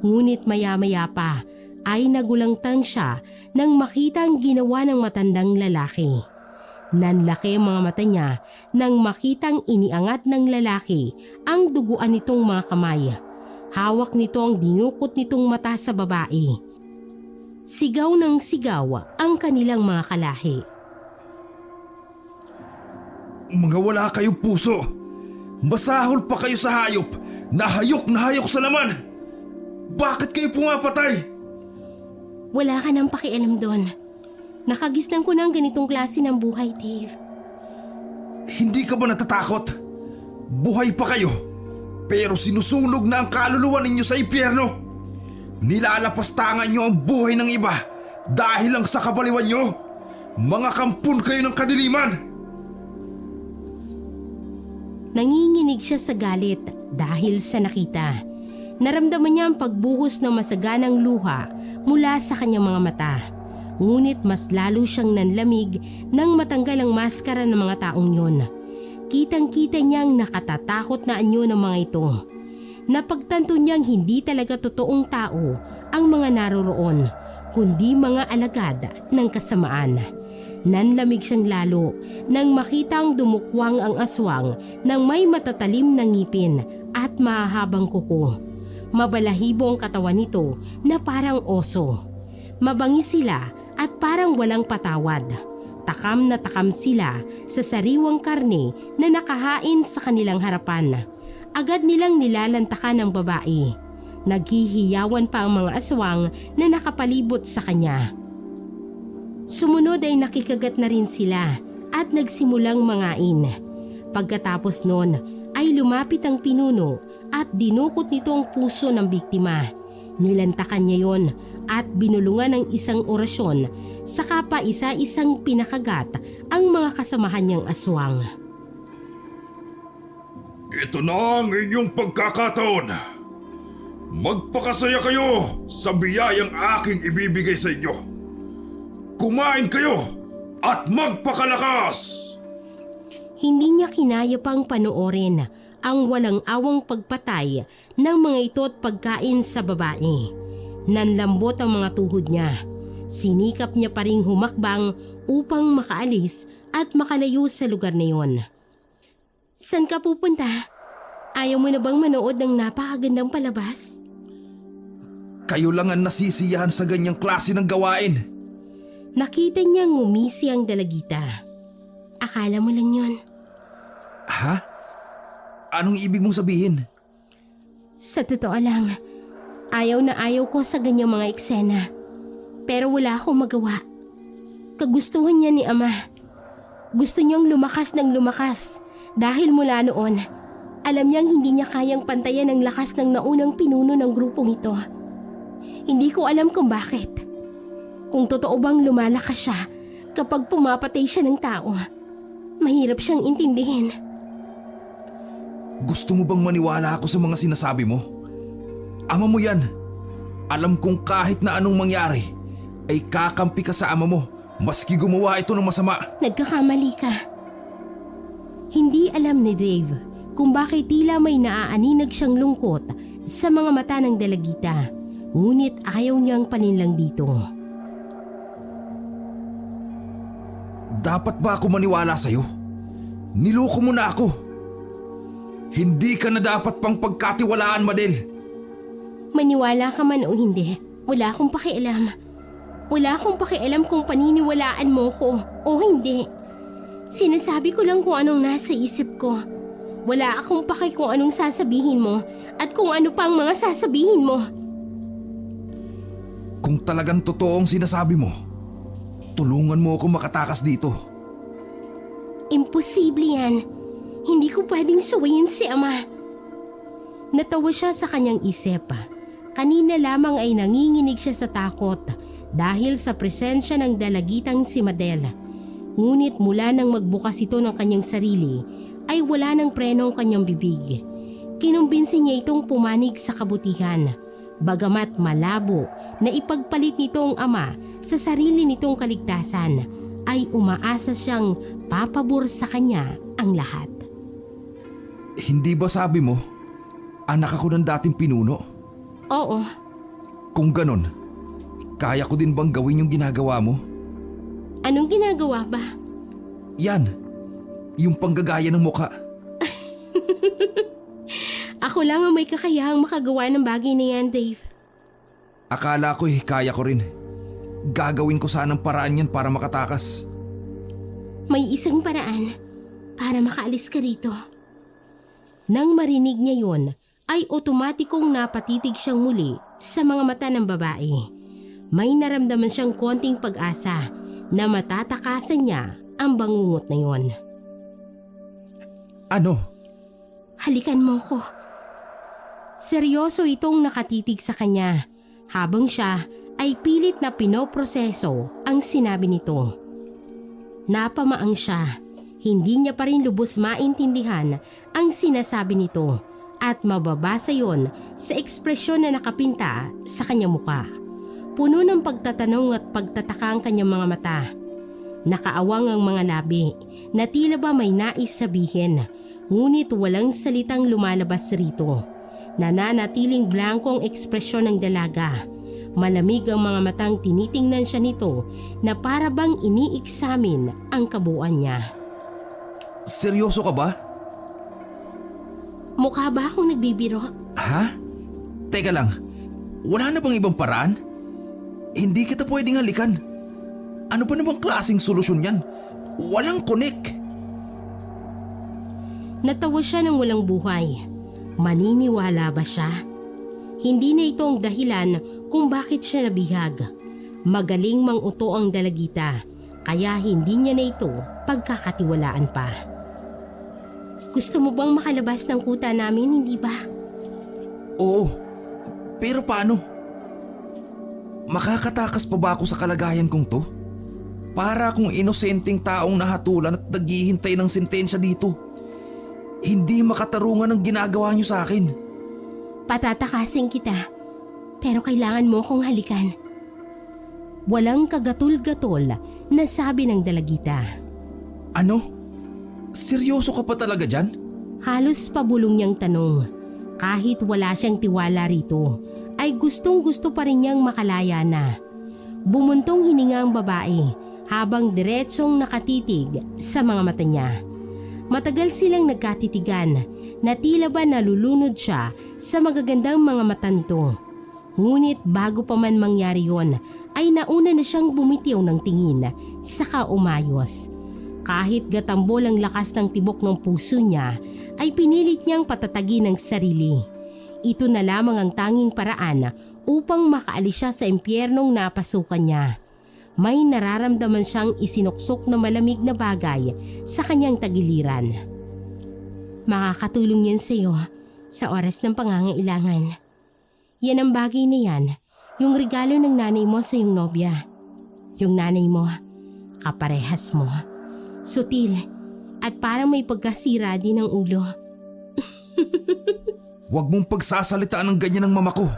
Ngunit maya-maya pa ay nagulangtang siya nang makita ang ginawa ng matandang lalaki. Nanlaki ang mga mata niya nang makitang iniangat ng lalaki ang duguan nitong mga kamay. Hawak nito ang dinukot nitong mata sa babae. Sigaw ng sigaw ang kanilang mga kalahi. Mga wala kayong puso. Masahol pa kayo sa hayop na hayok sa laman. Bakit kayo pumapatay? Wala ka nang pakialam doon. Nakagisnan ko ng ganitong klase ng buhay, Dave. Hindi ka ba natatakot? Buhay pa kayo, pero sinusunog na ang kaluluwa ninyo sa impyerno. Nilalapastangan nyo ang buhay ng iba dahil lang sa kabaliwan nyo. Mga kampun kayo ng kadiliman. Nanginginig siya sa galit dahil sa nakita. Naramdaman niya ang pagbuhos ng masaganang luha mula sa kanyang mga mata. Ngunit mas lalo siyang nanlamig nang matanggal ang maskara ng mga taong yun. Kitang-kita niyang nakatatakot na anyo ng mga ito. Napagtanto niyang hindi talaga totoong tao ang mga naroroon, kundi mga alagad ng kasamaan. Nanlamig siyang lalo nang makita ang dumukwang ang aswang ng may matatalim na ngipin at mahahabang kuko. Mabalahibo ang katawan nito na parang oso. Mabangis sila at parang walang patawad. Takam na takam sila sa sariwang karne na nakahain sa kanilang harapan. Agad nilang nilalantakan ang babae. Naghihiyawan pa ang mga aswang na nakapalibot sa kanya. Sumunod ay nakikagat na rin sila at nagsimulang mangain. Pagkatapos noon ay lumapit ang pinuno at dinukot nito ang puso ng biktima. Nilantakan niya yon at binulungan ng isang orasyon, saka pa isa-isang pinakagat ang mga kasamahan niyang aswang. Ito na ang inyong pagkakataon. Magpakasaya kayo sa biyayang aking ibibigay sa inyo. Kumain kayo at magpakalakas! Hindi niya kinaya pang panoorin ang walang awang pagpatay ng mga ito at pagkain sa babae. Nanlambot ang mga tuhod niya. Sinikap niya pa ring humakbang upang makaalis at makalayo sa lugar na yon. San ka pupunta? Ayaw mo na bang manood ng napakagandang palabas? Kayo lang ang nasisiyahan sa ganyang klase ng gawain. Nakita niyang ngumisi ang dalagita. Akala mo lang yon. Ha? Anong ibig mong sabihin? Sa totoo lang, ayaw na ayaw ko sa ganyang mga eksena. Pero wala akong magawa. Kagustuhan niya ni Ama. Gusto niyang lumakas ng lumakas dahil mula noon, alam niyang hindi niya kayang pantayan ang lakas ng naunang pinuno ng grupong ito. Hindi ko alam kung bakit. Kung totoo bang lumalakas siya kapag pumapatay siya ng tao, mahirap siyang intindihin. Gusto mo bang maniwala ako sa mga sinasabi mo? Ama mo yan. Alam kong kahit na anong mangyari, ay kakampi ka sa ama mo, maski gumawa ito ng masama. Nagkakamali ka. Hindi alam ni Dave kung bakit tila may naaaninag siyang lungkot sa mga mata ng dalagita. Ngunit ayaw niyang paninlang dito. Dapat ba ako maniwala sa'yo? Niloko mo na ako. Hindi ka na dapat pang pagkatiwalaan, Madel. Maniwala ka man o hindi, wala akong pakialam. Wala akong pakialam kung paniniwalaan mo ko o hindi. Sinasabi ko lang kung anong nasa isip ko. Wala akong paki kung anong sasabihin mo at kung ano pang mga sasabihin mo. Kung talagang totoo ang sinasabi mo, tulungan mo ako makatakas dito. Imposible yan. Hindi ko pwedeng suwayin si ama. Natawa siya sa kanyang isip. Kanina lamang ay nanginginig siya sa takot dahil sa presensya ng dalagitang si Madel. Ngunit mula nang magbukas ito ng kanyang sarili, ay wala ng preno ang kanyang bibig. Kinumbinsi niya itong pumanig sa kabutihan. Bagamat malabo na ipagpalit nito ang ama sa sarili nitong kaligtasan, ay umaasa siyang papabor sa kanya ang lahat. Hindi ba sabi mo, anak ako ng dating pinuno? Oo, Kung ganon, kaya ko din bang gawin yung ginagawa mo? anong ginagawa ba? Yan, yung panggagaya ng muka. Ako lang ang may kakayahang makagawa ng bagay na yan, Dave. Akala ko kaya ko rin. Gagawin ko sanang paraan yan para makatakas. May isang paraan para makaalis ka rito. Nang marinig niya yon, ay otomatikong napatitig siyang muli sa mga mata ng babae. May naramdaman siyang konting pag-asa na matatakasan niya ang bangungot na yon. Ano? Halikan mo ko. Seryoso itong nakatitig sa kanya habang siya ay pilit na pinoproseso ang sinabi nito. Napamaang siya. Hindi niya pa rin lubos maintindihan ang sinasabi nito at mababasa yon sa ekspresyon na nakapinta sa kanyang muka. Puno ng pagtatanong at pagtataka ang kanyang mga mata. Nakaawang ang mga labi na tila ba may nais sabihin, ngunit walang salitang lumalabas rito. Nananatiling blankong ekspresyon ng dalaga. Malamig ang mga matang tinitingnan siya nito na para bang iniiksamin ang kabuuan niya. Seryoso ka ba? Mukha ba akong nagbibiro? Ha? Teka lang, wala na bang ibang paraan? Hindi kita pwedeng halikan. Ano ba namang klaseng solusyon yan? Walang connect. Natawa siya ng walang buhay. Maniniwala ba siya? Hindi na ito ang dahilan kung bakit siya nabihag. Magaling mang-uto ang dalagita, kaya hindi niya na ito pagkakatiwalaan pa. Gusto mo bang makalabas ng kuta namin, hindi ba? Oo, pero paano? Makakatakas pa ba ako sa kalagayan kong to? Para akong inosenteng taong nahatulan at naghihintay ng sentensya dito. Hindi makatarungan ang ginagawa niyo sa akin. Patatakasin kita, pero kailangan mo kong halikan. Walang kagatul-gatol na sabi ng dalagita. Ano? Seryoso ka pa talaga dyan? Halos pabulong niyang tanong. Kahit wala siyang tiwala rito, ay gustong-gusto pa rin niyang makalaya na. Bumuntong hininga ang babae habang diretsong nakatitig sa mga mata niya. Matagal silang nagkatitigan na tila ba nalulunod siya sa magagandang mga mata nito. Ngunit bago pa man mangyari yon, ay nauna na siyang bumitiw ng tingin saka umayos. Kahit gatambol ang lakas ng tibok ng puso niya, ay pinilit niyang patatagin ang sarili. Ito na lamang ang tanging paraan upang makaalis siya sa impyernong napasukan niya. May nararamdaman siyang isinuksok na malamig na bagay sa kanyang tagiliran. Makakatulong yan sa iyo sa oras ng pangangailangan. Yan ang bagay na yan, yung regalo ng nanay mo sa iyong nobya. Yung nanay mo, kaparehas mo. Sutil at parang may pagkasira din ng ulo. Huwag mong pagsasalitaan ng ganyan ng mama ko.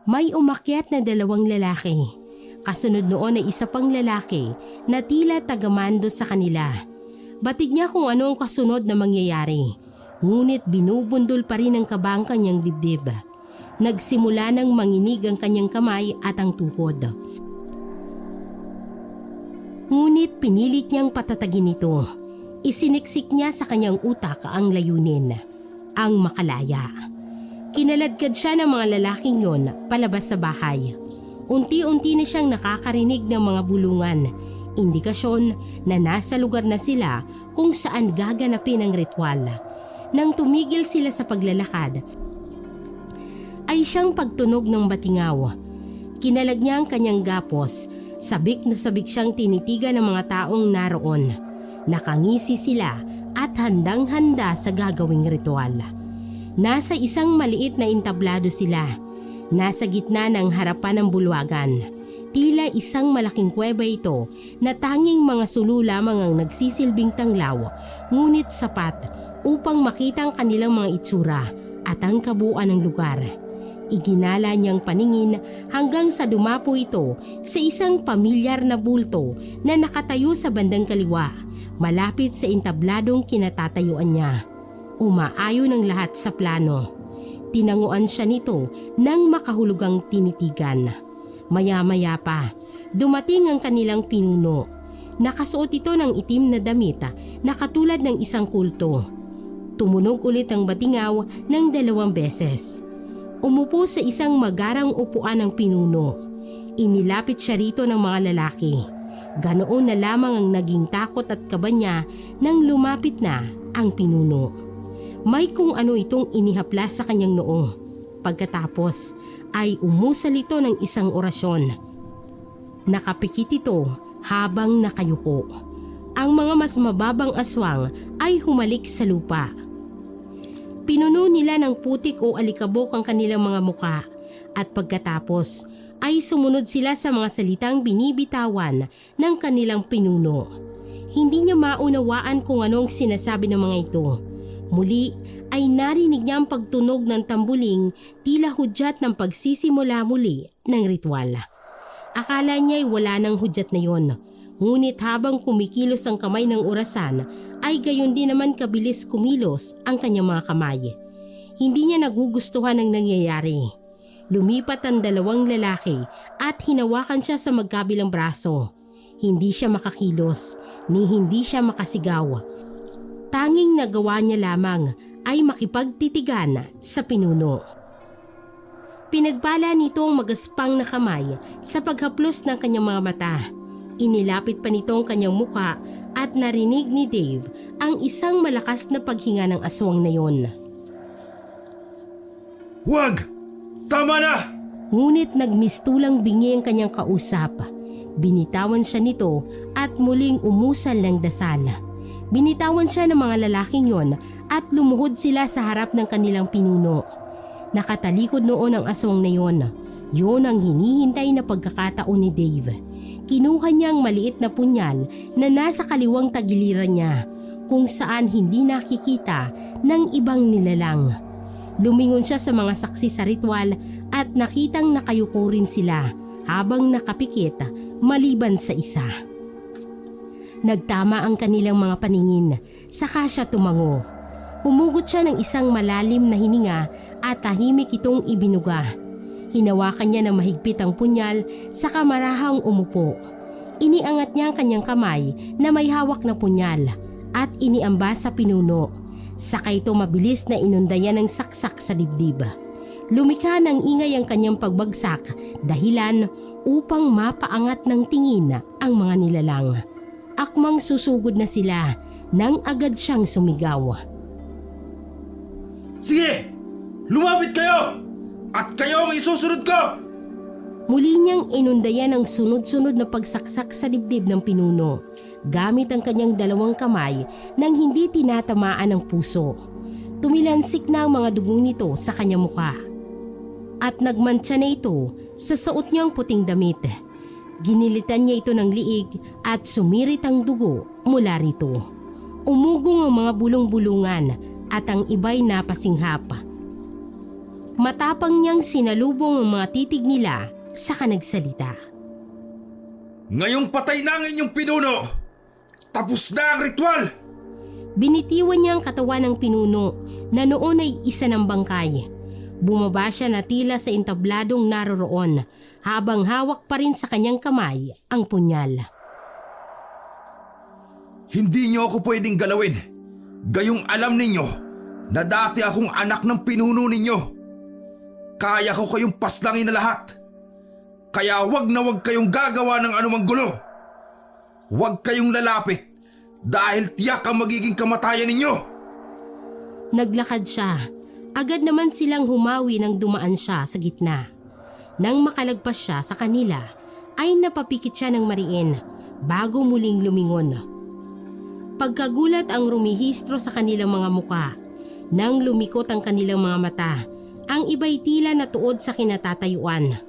May umakyat na 2 lalaki. Kasunod noon ay isa pang lalaki na tila tagamando sa kanila. Batid niya kung ano ang kasunod na mangyayari. Ngunit binubundol pa rin ng kaba ang kanyang dibdib. Nagsimula ng manginig ang kanyang kamay at ang tuhod. Ngunit pinilit niyang patatagin ito. Isiniksik niya sa kanyang utak ang layunin, ang makalaya. Kinaladkad siya ng mga lalaking yon palabas sa bahay. Unti-unti na siyang nakakarinig ng mga bulungan, indikasyon na nasa lugar na sila kung saan gaganapin ang ritual. Nang tumigil sila sa paglalakad, ay siyang pagtunog ng batingaw. Kinalag niya ang kanyang gapos, sabik na sabik siyang tinitigan ng mga taong naroon. Nakangisi sila at handang-handa sa gagawing ritual. Nasa isang maliit na entablado sila. Nasa gitna ng harapan ng bulwagan. Tila isang malaking kuweba ito na tanging mga sulu lamang ang nagsisilbing tanglaw, ngunit sapat upang makita ang kanilang mga itsura at ang kabuuan ng lugar. Iginala niyang paningin hanggang sa dumapo ito sa isang pamilyar na bulto na nakatayo sa bandang kaliwa, malapit sa entabladong kinatatayuan niya. Umaayon ang lahat sa plano. Tinanguan siya nito ng makahulugang tinitigan. Maya-maya pa, dumating ang kanilang pinuno. Nakasuot ito ng itim na damit na katulad ng isang kulto. Tumunog ulit ang batingaw ng 2 beses. Umupo sa isang magarang upuan ng pinuno. Inilapit siya rito ng mga lalaki. Ganoon na lamang ang naging takot at kaba niya nang lumapit na ang pinuno. May kung ano itong inihaplas sa kanyang noo. Pagkatapos ay umusal ito ng isang orasyon. Nakapikit ito habang nakayuko. Ang mga mas mababang aswang ay humalik sa lupa. Pinuno nila ng putik o alikabok ang kanilang mga muka at pagkatapos ay sumunod sila sa mga salitang binibitawan ng kanilang pinuno. Hindi niya maunawaan kung anong sinasabi ng mga ito. Muli ay narinig niya ang pagtunog ng tambuling, tila hudyat ng pagsisimula muli ng ritual. Akala niya ay wala ng hudyat na yon. Ngunit habang kumikilos ang kamay ng orasan, ay gayon din naman kabilis kumilos ang kanyang mga kamay. Hindi niya nagugustuhan ang nangyayari. Lumipat ang 2 lalaki at hinawakan siya sa magkabilang braso. Hindi siya makakilos, ni hindi siya makasigaw. Tanging nagawa niya lamang ay makipagtitigan sa pinuno. Pinagbala nito ang magaspang na kamay sa paghaplos ng kanyang mga mata. Inilapit pa nito ang kanyang muka at narinig ni Dave ang isang malakas na paghinga ng aswang na yon. Huwag! Tama na! Ngunit nagmistulang bingi ang kanyang kausap. Binitawan siya nito at muling umusal ng dasal. Binitawan siya ng mga lalaking yon at lumuhod sila sa harap ng kanilang pinuno. Nakatalikod noon ang aswang na yon. Yon ang hinihintay na pagkakataon ni Dave. Kinuha niya ang maliit na punyal na nasa kaliwang tagiliran niya, kung saan hindi nakikita ng ibang nilalang. Lumingon siya sa mga saksi sa ritual at nakitang nakayuko rin sila habang nakapikit maliban sa isa. Nagtama ang kanilang mga paningin, saka siya tumango. Humugot siya ng isang malalim na hininga at tahimik itong ibinuga. Hinawakan niya ng mahigpit ang punyal, saka marahang umupo. Iniangat niya ang kanyang kamay na may hawak na punyal at iniamba sa pinuno. Saka ito mabilis na inundayan ng saksak sa dibdib. Lumikha ng ingay ang kanyang pagbagsak, dahilan upang mapaangat ng tingin ang mga nilalang. Akmang susugod na sila nang agad siyang sumigaw. Sige! Lumapit kayo! At kayo ang isusunod ko! Muli niyang inundayan ang sunod-sunod na pagsaksak sa dibdib ng pinuno gamit ang kanyang 2 kamay nang hindi tinatamaan ang puso. Tumilansik na ang mga dugong nito sa kanyang muka. At nagmantsa na ito sa suot niyang puting damit. Ginilitan niya ito ng liig at sumirit ang dugo mula rito. Umugong ang mga bulong-bulungan at ang iba'y napasinghap. Matapang niyang sinalubong ang mga titig nila saka nagsalita. Ngayong patay na ang inyong pinuno, tapos na ang ritual! Binitiwan niya ang katawan ng pinuno na noon ay isa ng bangkay. Bumaba siya na tila sa entabladong naroroon habang hawak pa rin sa kanyang kamay ang punyal. Hindi niyo ako pwedeng galawin. Gayong alam ninyo na dati akong anak ng pinuno ninyo. Kaya ko kayong paslangin na lahat. Kaya wag na wag kayong gagawa ng anumang gulo. Wag kayong lalapit dahil tiyak ang magiging kamatayan ninyo. Naglakad siya. Agad naman silang humawi nang dumaan siya sa gitna. Nang makalagpas siya sa kanila, ay napapikit siya ng mariin bago muling lumingon. Pagkagulat ang rumihistro sa kanilang mga muka. Nang lumikot ang kanilang mga mata, ang iba'y tila natuod sa kinatatayuan.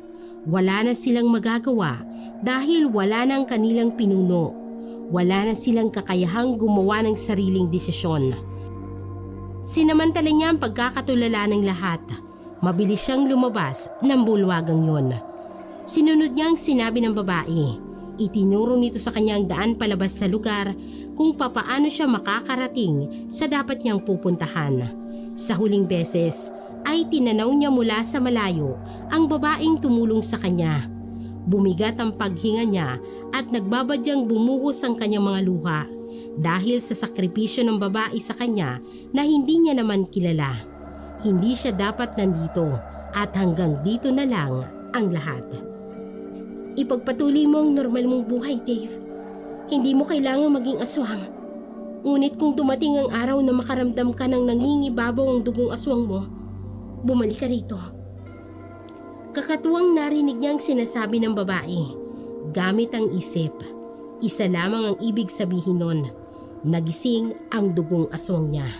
Wala na silang magagawa dahil wala na ang kanilang pinuno. Wala na silang kakayahang gumawa ng sariling desisyon. Sinamantala niya ang pagkakatulala ng lahat. Mabilis siyang lumabas ng bulwagang yon. Sinunod niya ang sinabi ng babae. Itinuro nito sa kanya ang daan palabas sa lugar kung papaano siya makakarating sa dapat niyang pupuntahan. Sa huling beses ay tinanaw niya mula sa malayo ang babaeng tumulong sa kanya. Bumigat ang paghinga niya at nagbabadyang bumuhos ang kanyang mga luha dahil sa sakripisyo ng babae sa kanya na hindi niya naman kilala. Hindi siya dapat nandito at hanggang dito na lang ang lahat. Ipagpatuloy mo ang normal mong buhay, Dave. Hindi mo kailangang maging aswang. Ngunit kung dumating ang araw na makaramdam ka ng nangingibabaw ang dugong aswang mo, bumalik ka rito. Kakatuwang narinig niya ang sinasabi ng babae. Gamit ang isip, isa lamang ang ibig sabihin nun. Nagising ang dugong aswang niya.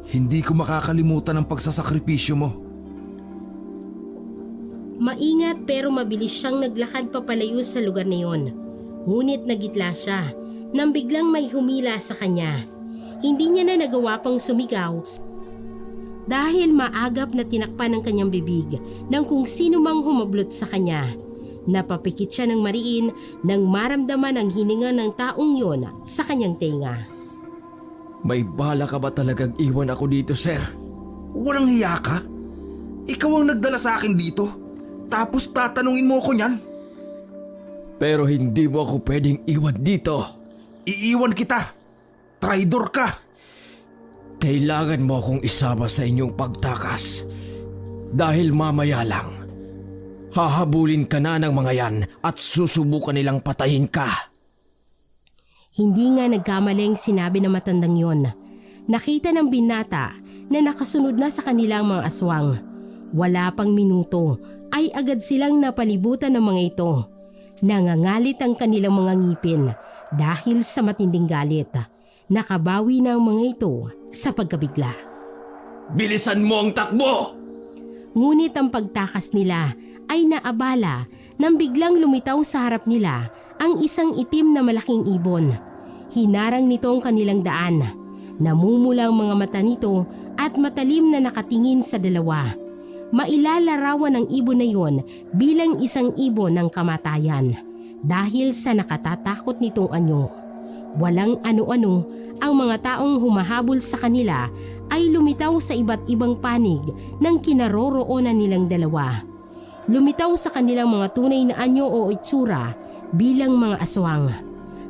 Hindi ko makakalimutan ang pagsasakripisyo mo. Maingat pero mabilis siyang naglakad papalayo sa lugar na yon. Ngunit nagitla siya nang biglang may humila sa kanya. Hindi niya na nagawa pang sumigaw dahil maagap na tinakpan ng kanyang bibig ng kung sino mang humablot sa kanya. Napapikit siya ng mariin nang maramdaman ang hininga ng taong yon sa kanyang tenga. May bala ka ba talagang iwan ako dito, sir? Walang hiya ka? Ikaw ang nagdala sa akin dito, tapos tatanungin mo ako niyan? Pero hindi mo ako pwedeng iwan dito. Iiwan kita. Traidor ka. Kailangan mo akong isama sa inyong pagtakas. Dahil mamaya lang, hahabulin ka na ng mga yan at susubukan nilang patayin ka. Hindi nga nagkamaling sinabi ng matandang yon. Nakita ng binata na nakasunod na sa kanilang mga aswang. Wala pang minuto ay agad silang napalibutan ng mga ito. Nangangalit ang kanilang mga ngipin dahil sa matinding galit. Nakabawi na ang mga ito sa pagkabigla. Bilisan mo ang takbo! Ngunit ang pagtakas nila ay naabala nang biglang lumitaw sa harap nila ang isang itim na malaking ibon. Hinarang nito ang kanilang daan. Namumula ang mga mata nito at matalim na nakatingin sa dalawa. Mailalarawan ng ibon na yon bilang isang ibon ng kamatayan dahil sa nakatatakot nitong anyo. Walang ano-ano, ang mga taong humahabol sa kanila ay lumitaw sa iba't ibang panig ng kinaroroonan nilang dalawa. Lumitaw sa kanilang mga tunay na anyo o itsura bilang mga aswang.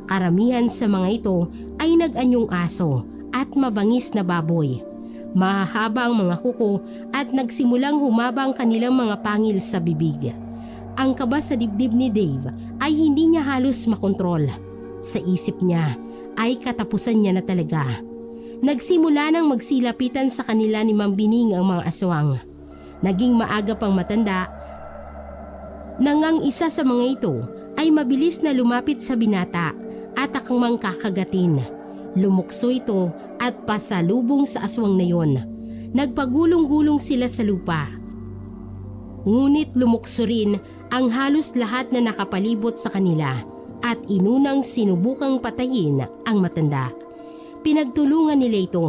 Karamihan sa mga ito ay nag-anyong aso at mabangis na baboy. Mahahaba ang mga kuko at nagsimulang humaba ang kanilang mga pangil sa bibig. Ang kaba sa dibdib ni Dave ay hindi niya halos makontrol. Sa isip niya ay katapusan niya na talaga. Nagsimula nang magsilapitan sa kanila ni Ma'am Bining ang mga aswang. Naging maaga pang matanda nang ang isa sa mga ito ay mabilis na lumapit sa binata at akmang kakagatin. Lumukso ito at pasalubong sa aswang na yon. Nagpagulong-gulong sila sa lupa. Ngunit lumukso rin ang halos lahat na nakapalibot sa kanila at inunang sinubukang patayin ang matanda. Pinagtulungan nila ito,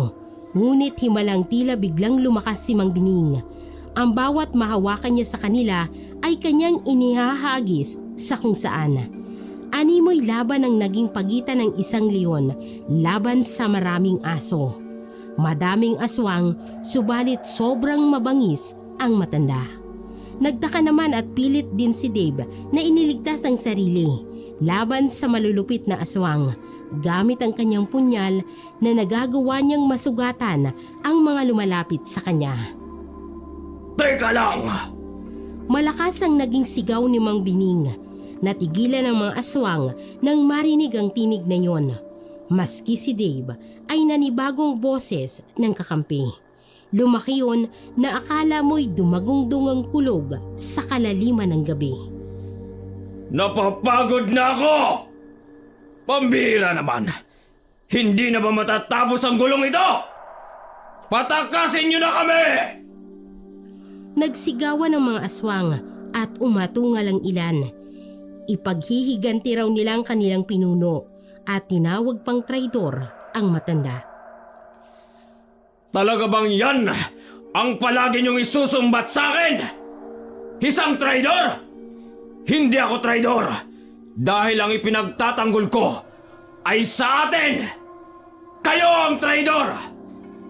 Ngunit himalang tila biglang lumakas si Mang Bining. Ang bawat mahawakan niya sa kanila ay kanyang inihahagis sa kung saan. Animoy laban ang naging pagitan ng isang leon laban sa maraming aso. Madaming aswang, subalit sobrang mabangis ang matanda. Nagtaka naman at pilit din si Dave na iniligtas ang sarili laban sa malulupit na aswang gamit ang kanyang punyal na nagagawa niyang masugatan ang mga lumalapit sa kanya. Teka lang! Malakas ang naging sigaw ni Mang Bining. Natigilan ang mga aswang nang marinig ang tinig na yon. Maski si Dave ay nanibagong boses ng kakampi. Lumaki yun na akala mo'y dumagong-dungang kulog sa kalaliman ng gabi. Napapagod na ako! Pambihira naman! Hindi na ba matatapos ang gulong ito? Patakasin niyo na kami! Nagsigawan ang mga aswang at umatungal ang ilan. Ipaghihiganti raw nila ang kanilang pinuno at tinawag pang traidor ang matanda. Talaga bang yan ang palagi niyong isusumbat sa akin? Isang traidor? Hindi ako traidor dahil ang ipinagtatanggol ko ay sa atin! Kayo ang traidor!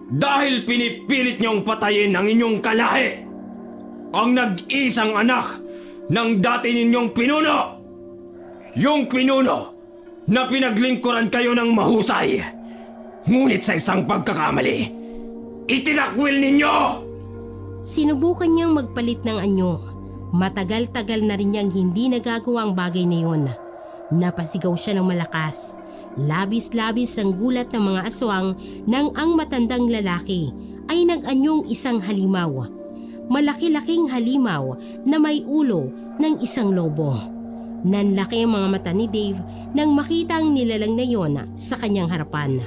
Dahil pinipilit niyong patayin ang inyong kalahi! Ang nag-isang anak ng dati ninyong pinuno! Yung pinuno na pinaglingkuran kayo ng mahusay! Ngunit sa isang pagkakamali, itinakwil ninyo! Sinubukan niyang magpalit ng anyo. Matagal-tagal na rin niyang hindi nagagawa ang bagay na yun. Napasigaw siya ng malakas. Labis-labis ang gulat ng mga aswang nang ang matandang lalaki ay nag-anyong isang halimaw. Malaki-laking halimaw na may ulo ng isang lobo. Nanlaki ang mga mata ni Dave nang makita ang nilalang na yon sa kanyang harapan.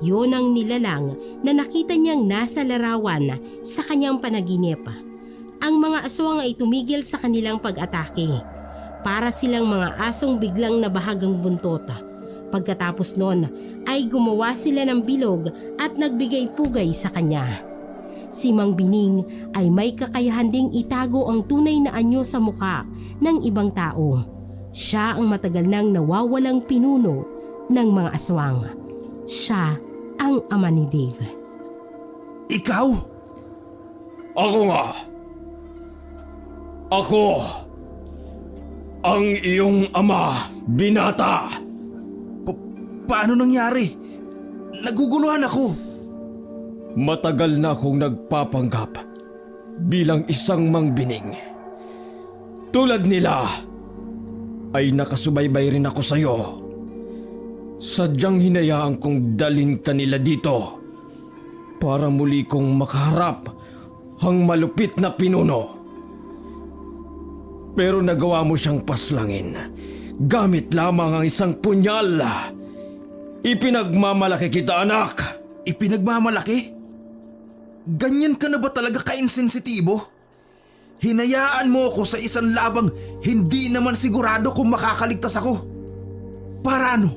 Yon ang nilalang na nakita niyang nasa larawan sa kanyang panaginip. Ang mga aswang ay tumigil sa kanilang pag-atake. Para silang mga asong biglang nabahagang buntot. Pagkatapos nun ay gumawa sila ng bilog at nagbigay pugay sa kanya. Si Mang Bining ay may kakayahan ding itago ang tunay na anyo sa mukha ng ibang tao. Siya ang matagal nang nawawalang pinuno ng mga aswang. Siya ang ama ni Dave. Ikaw? Ako nga. Ako ang iyong ama, binata. Paano nangyari? Naguguluhan ako. Matagal na akong nagpapanggap bilang isang Mang Bining. Tulad nila ay nakasubaybay rin ako sa iyo. Sadyang hinayaan kong dalhin kanila dito para muli kong makaharap ang malupit na pinuno. Pero nagawa mo siyang paslangin gamit lamang ang isang punyal. Ipinagmamalaki kita, anak. Ipinagmamalaki? Ganyan ka na ba talaga ka-insensitibo? Hinayaan mo ako sa isang labang hindi naman sigurado kung makakaligtas ako. Para ano?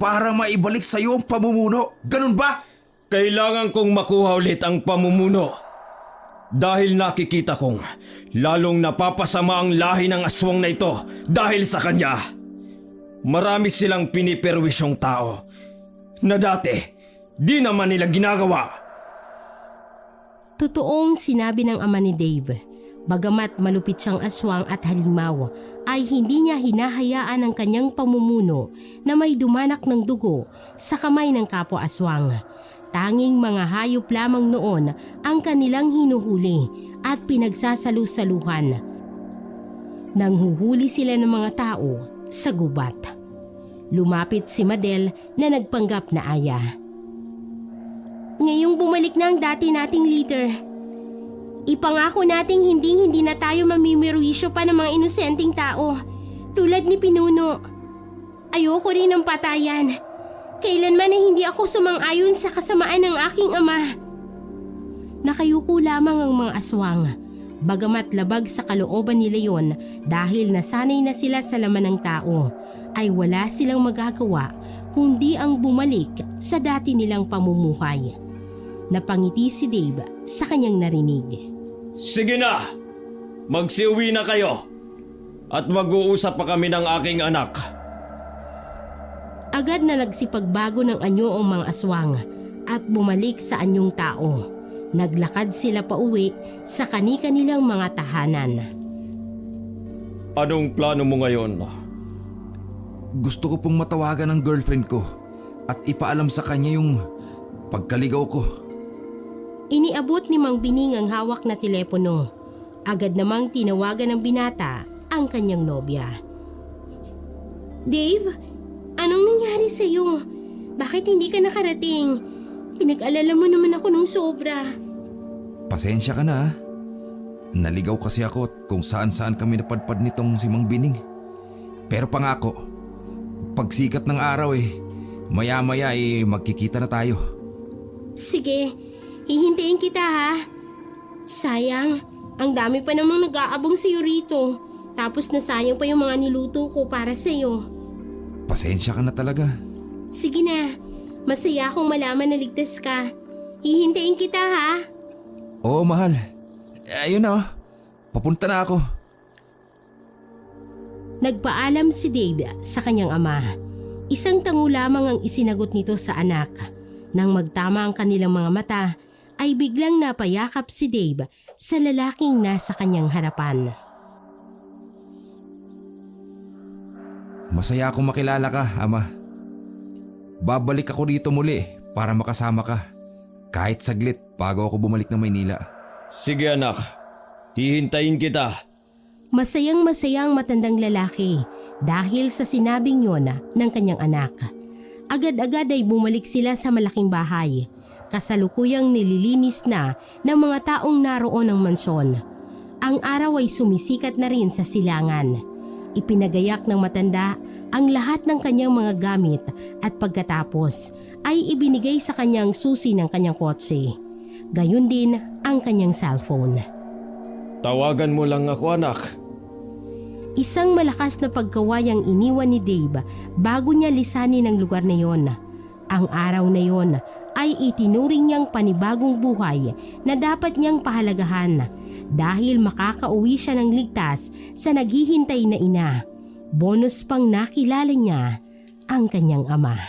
Para maibalik sa iyo ang pamumuno, ganun ba? Kailangan kong makuha ulit ang pamumuno. Dahil nakikita kong lalong napapasama ang lahi ng aswang na ito dahil sa kanya. Marami silang piniperwisyong tao na dati di naman nila ginagawa. Totoong sinabi ng ama ni Dave. Bagamat malupit siyang aswang at halimaw, ay hindi niya hinahayaan ang kanyang pamumuno na may dumanak ng dugo sa kamay ng kapwa-aswang. Tanging mga hayop lamang noon ang kanilang hinuhuli at pinagsasalu-saluhan. Nanghuhuli sila ng mga tao sa gubat. Lumapit si Madel na nagpanggap na aya. Ngayong bumalik na ang dati nating leader. Ipangako nating hindi na tayo mamimirwisyo pa ng mga inosenteng tao tulad ni Pinuno. Ayoko rin ng patayan. Kailanman ay hindi ako sumang-ayon sa kasamaan ng aking ama. Nakayuko lamang ang mga aswang. Bagamat labag sa kalooban nila yon dahil nasanay na sila sa laman ng tao, ay wala silang magagawa kundi ang bumalik sa dati nilang pamumuhay. Napangiti si Dave sa kanyang narinig. Sige na! Magsiuwi na kayo! At mag-uusap pa kami ng aking anak. Agad na nagsipagbago ng anyo ang mga aswang at bumalik sa anyong tao. Naglakad sila pauwi sa kani-kanilang mga tahanan. Anong plano mo ngayon? Gusto ko pong matawagan ang girlfriend ko at ipaalam sa kanya yung pagkaligaw ko. Iniabot ni Mang Bining ang hawak na telepono. Agad namang tinawagan ng binata ang kanyang nobya. Dave, anong nangyari sa'yo? Bakit hindi ka nakarating? Pinag-alala mo naman ako nung sobra. Pasensya ka na. Naligaw kasi ako at kung saan-saan kami napadpad nitong si Mang Bining. Pero pangako, pagsikat ng araw maya-maya magkikita na tayo. Sige, hihintayin kita ha. Sayang, ang dami pa namang nag-aabang sa'yo rito. Tapos nasayang pa yung mga niluto ko para sa'yo. Pasensya ka na talaga. Sige na, masaya akong malaman na ligtas ka. Hihintayin kita ha. Oo, mahal. Ayun na, papunta na ako. Nagpaalam si Dave sa kanyang ama. Isang tango lamang ang isinagot nito sa anak. Nang magtama ang kanilang mga mata, ay biglang napayakap si Dave sa lalaking nasa kanyang harapan. Masaya akong makilala ka, ama. Babalik ako dito muli para makasama ka. Kahit saglit bago ako bumalik ng Maynila. Sige anak, hihintayin kita. Masayang-masayang matandang lalaki dahil sa sinabing yon ng kanyang anak. Agad-agad ay bumalik sila sa malaking bahay. Kasalukuyang nililinis na ng mga taong naroon ng mansyon. Ang araw ay sumisikat na rin sa silangan. Ipinagayak ng matanda ang lahat ng kanyang mga gamit at pagkatapos ay ibinigay sa kanyang susi ng kanyang kotse. Gayun din ang kanyang cellphone. Tawagan mo lang ako anak. Isang malakas na pagkawayang iniwan ni Dave bago niya lisanin ang lugar na yon. Ang araw na yon ay itinuring niyang panibagong buhay na dapat niyang pahalagahan dahil makakauwi siya ng ligtas sa naghihintay na ina. Bonus pang nakilala niya ang kanyang ama.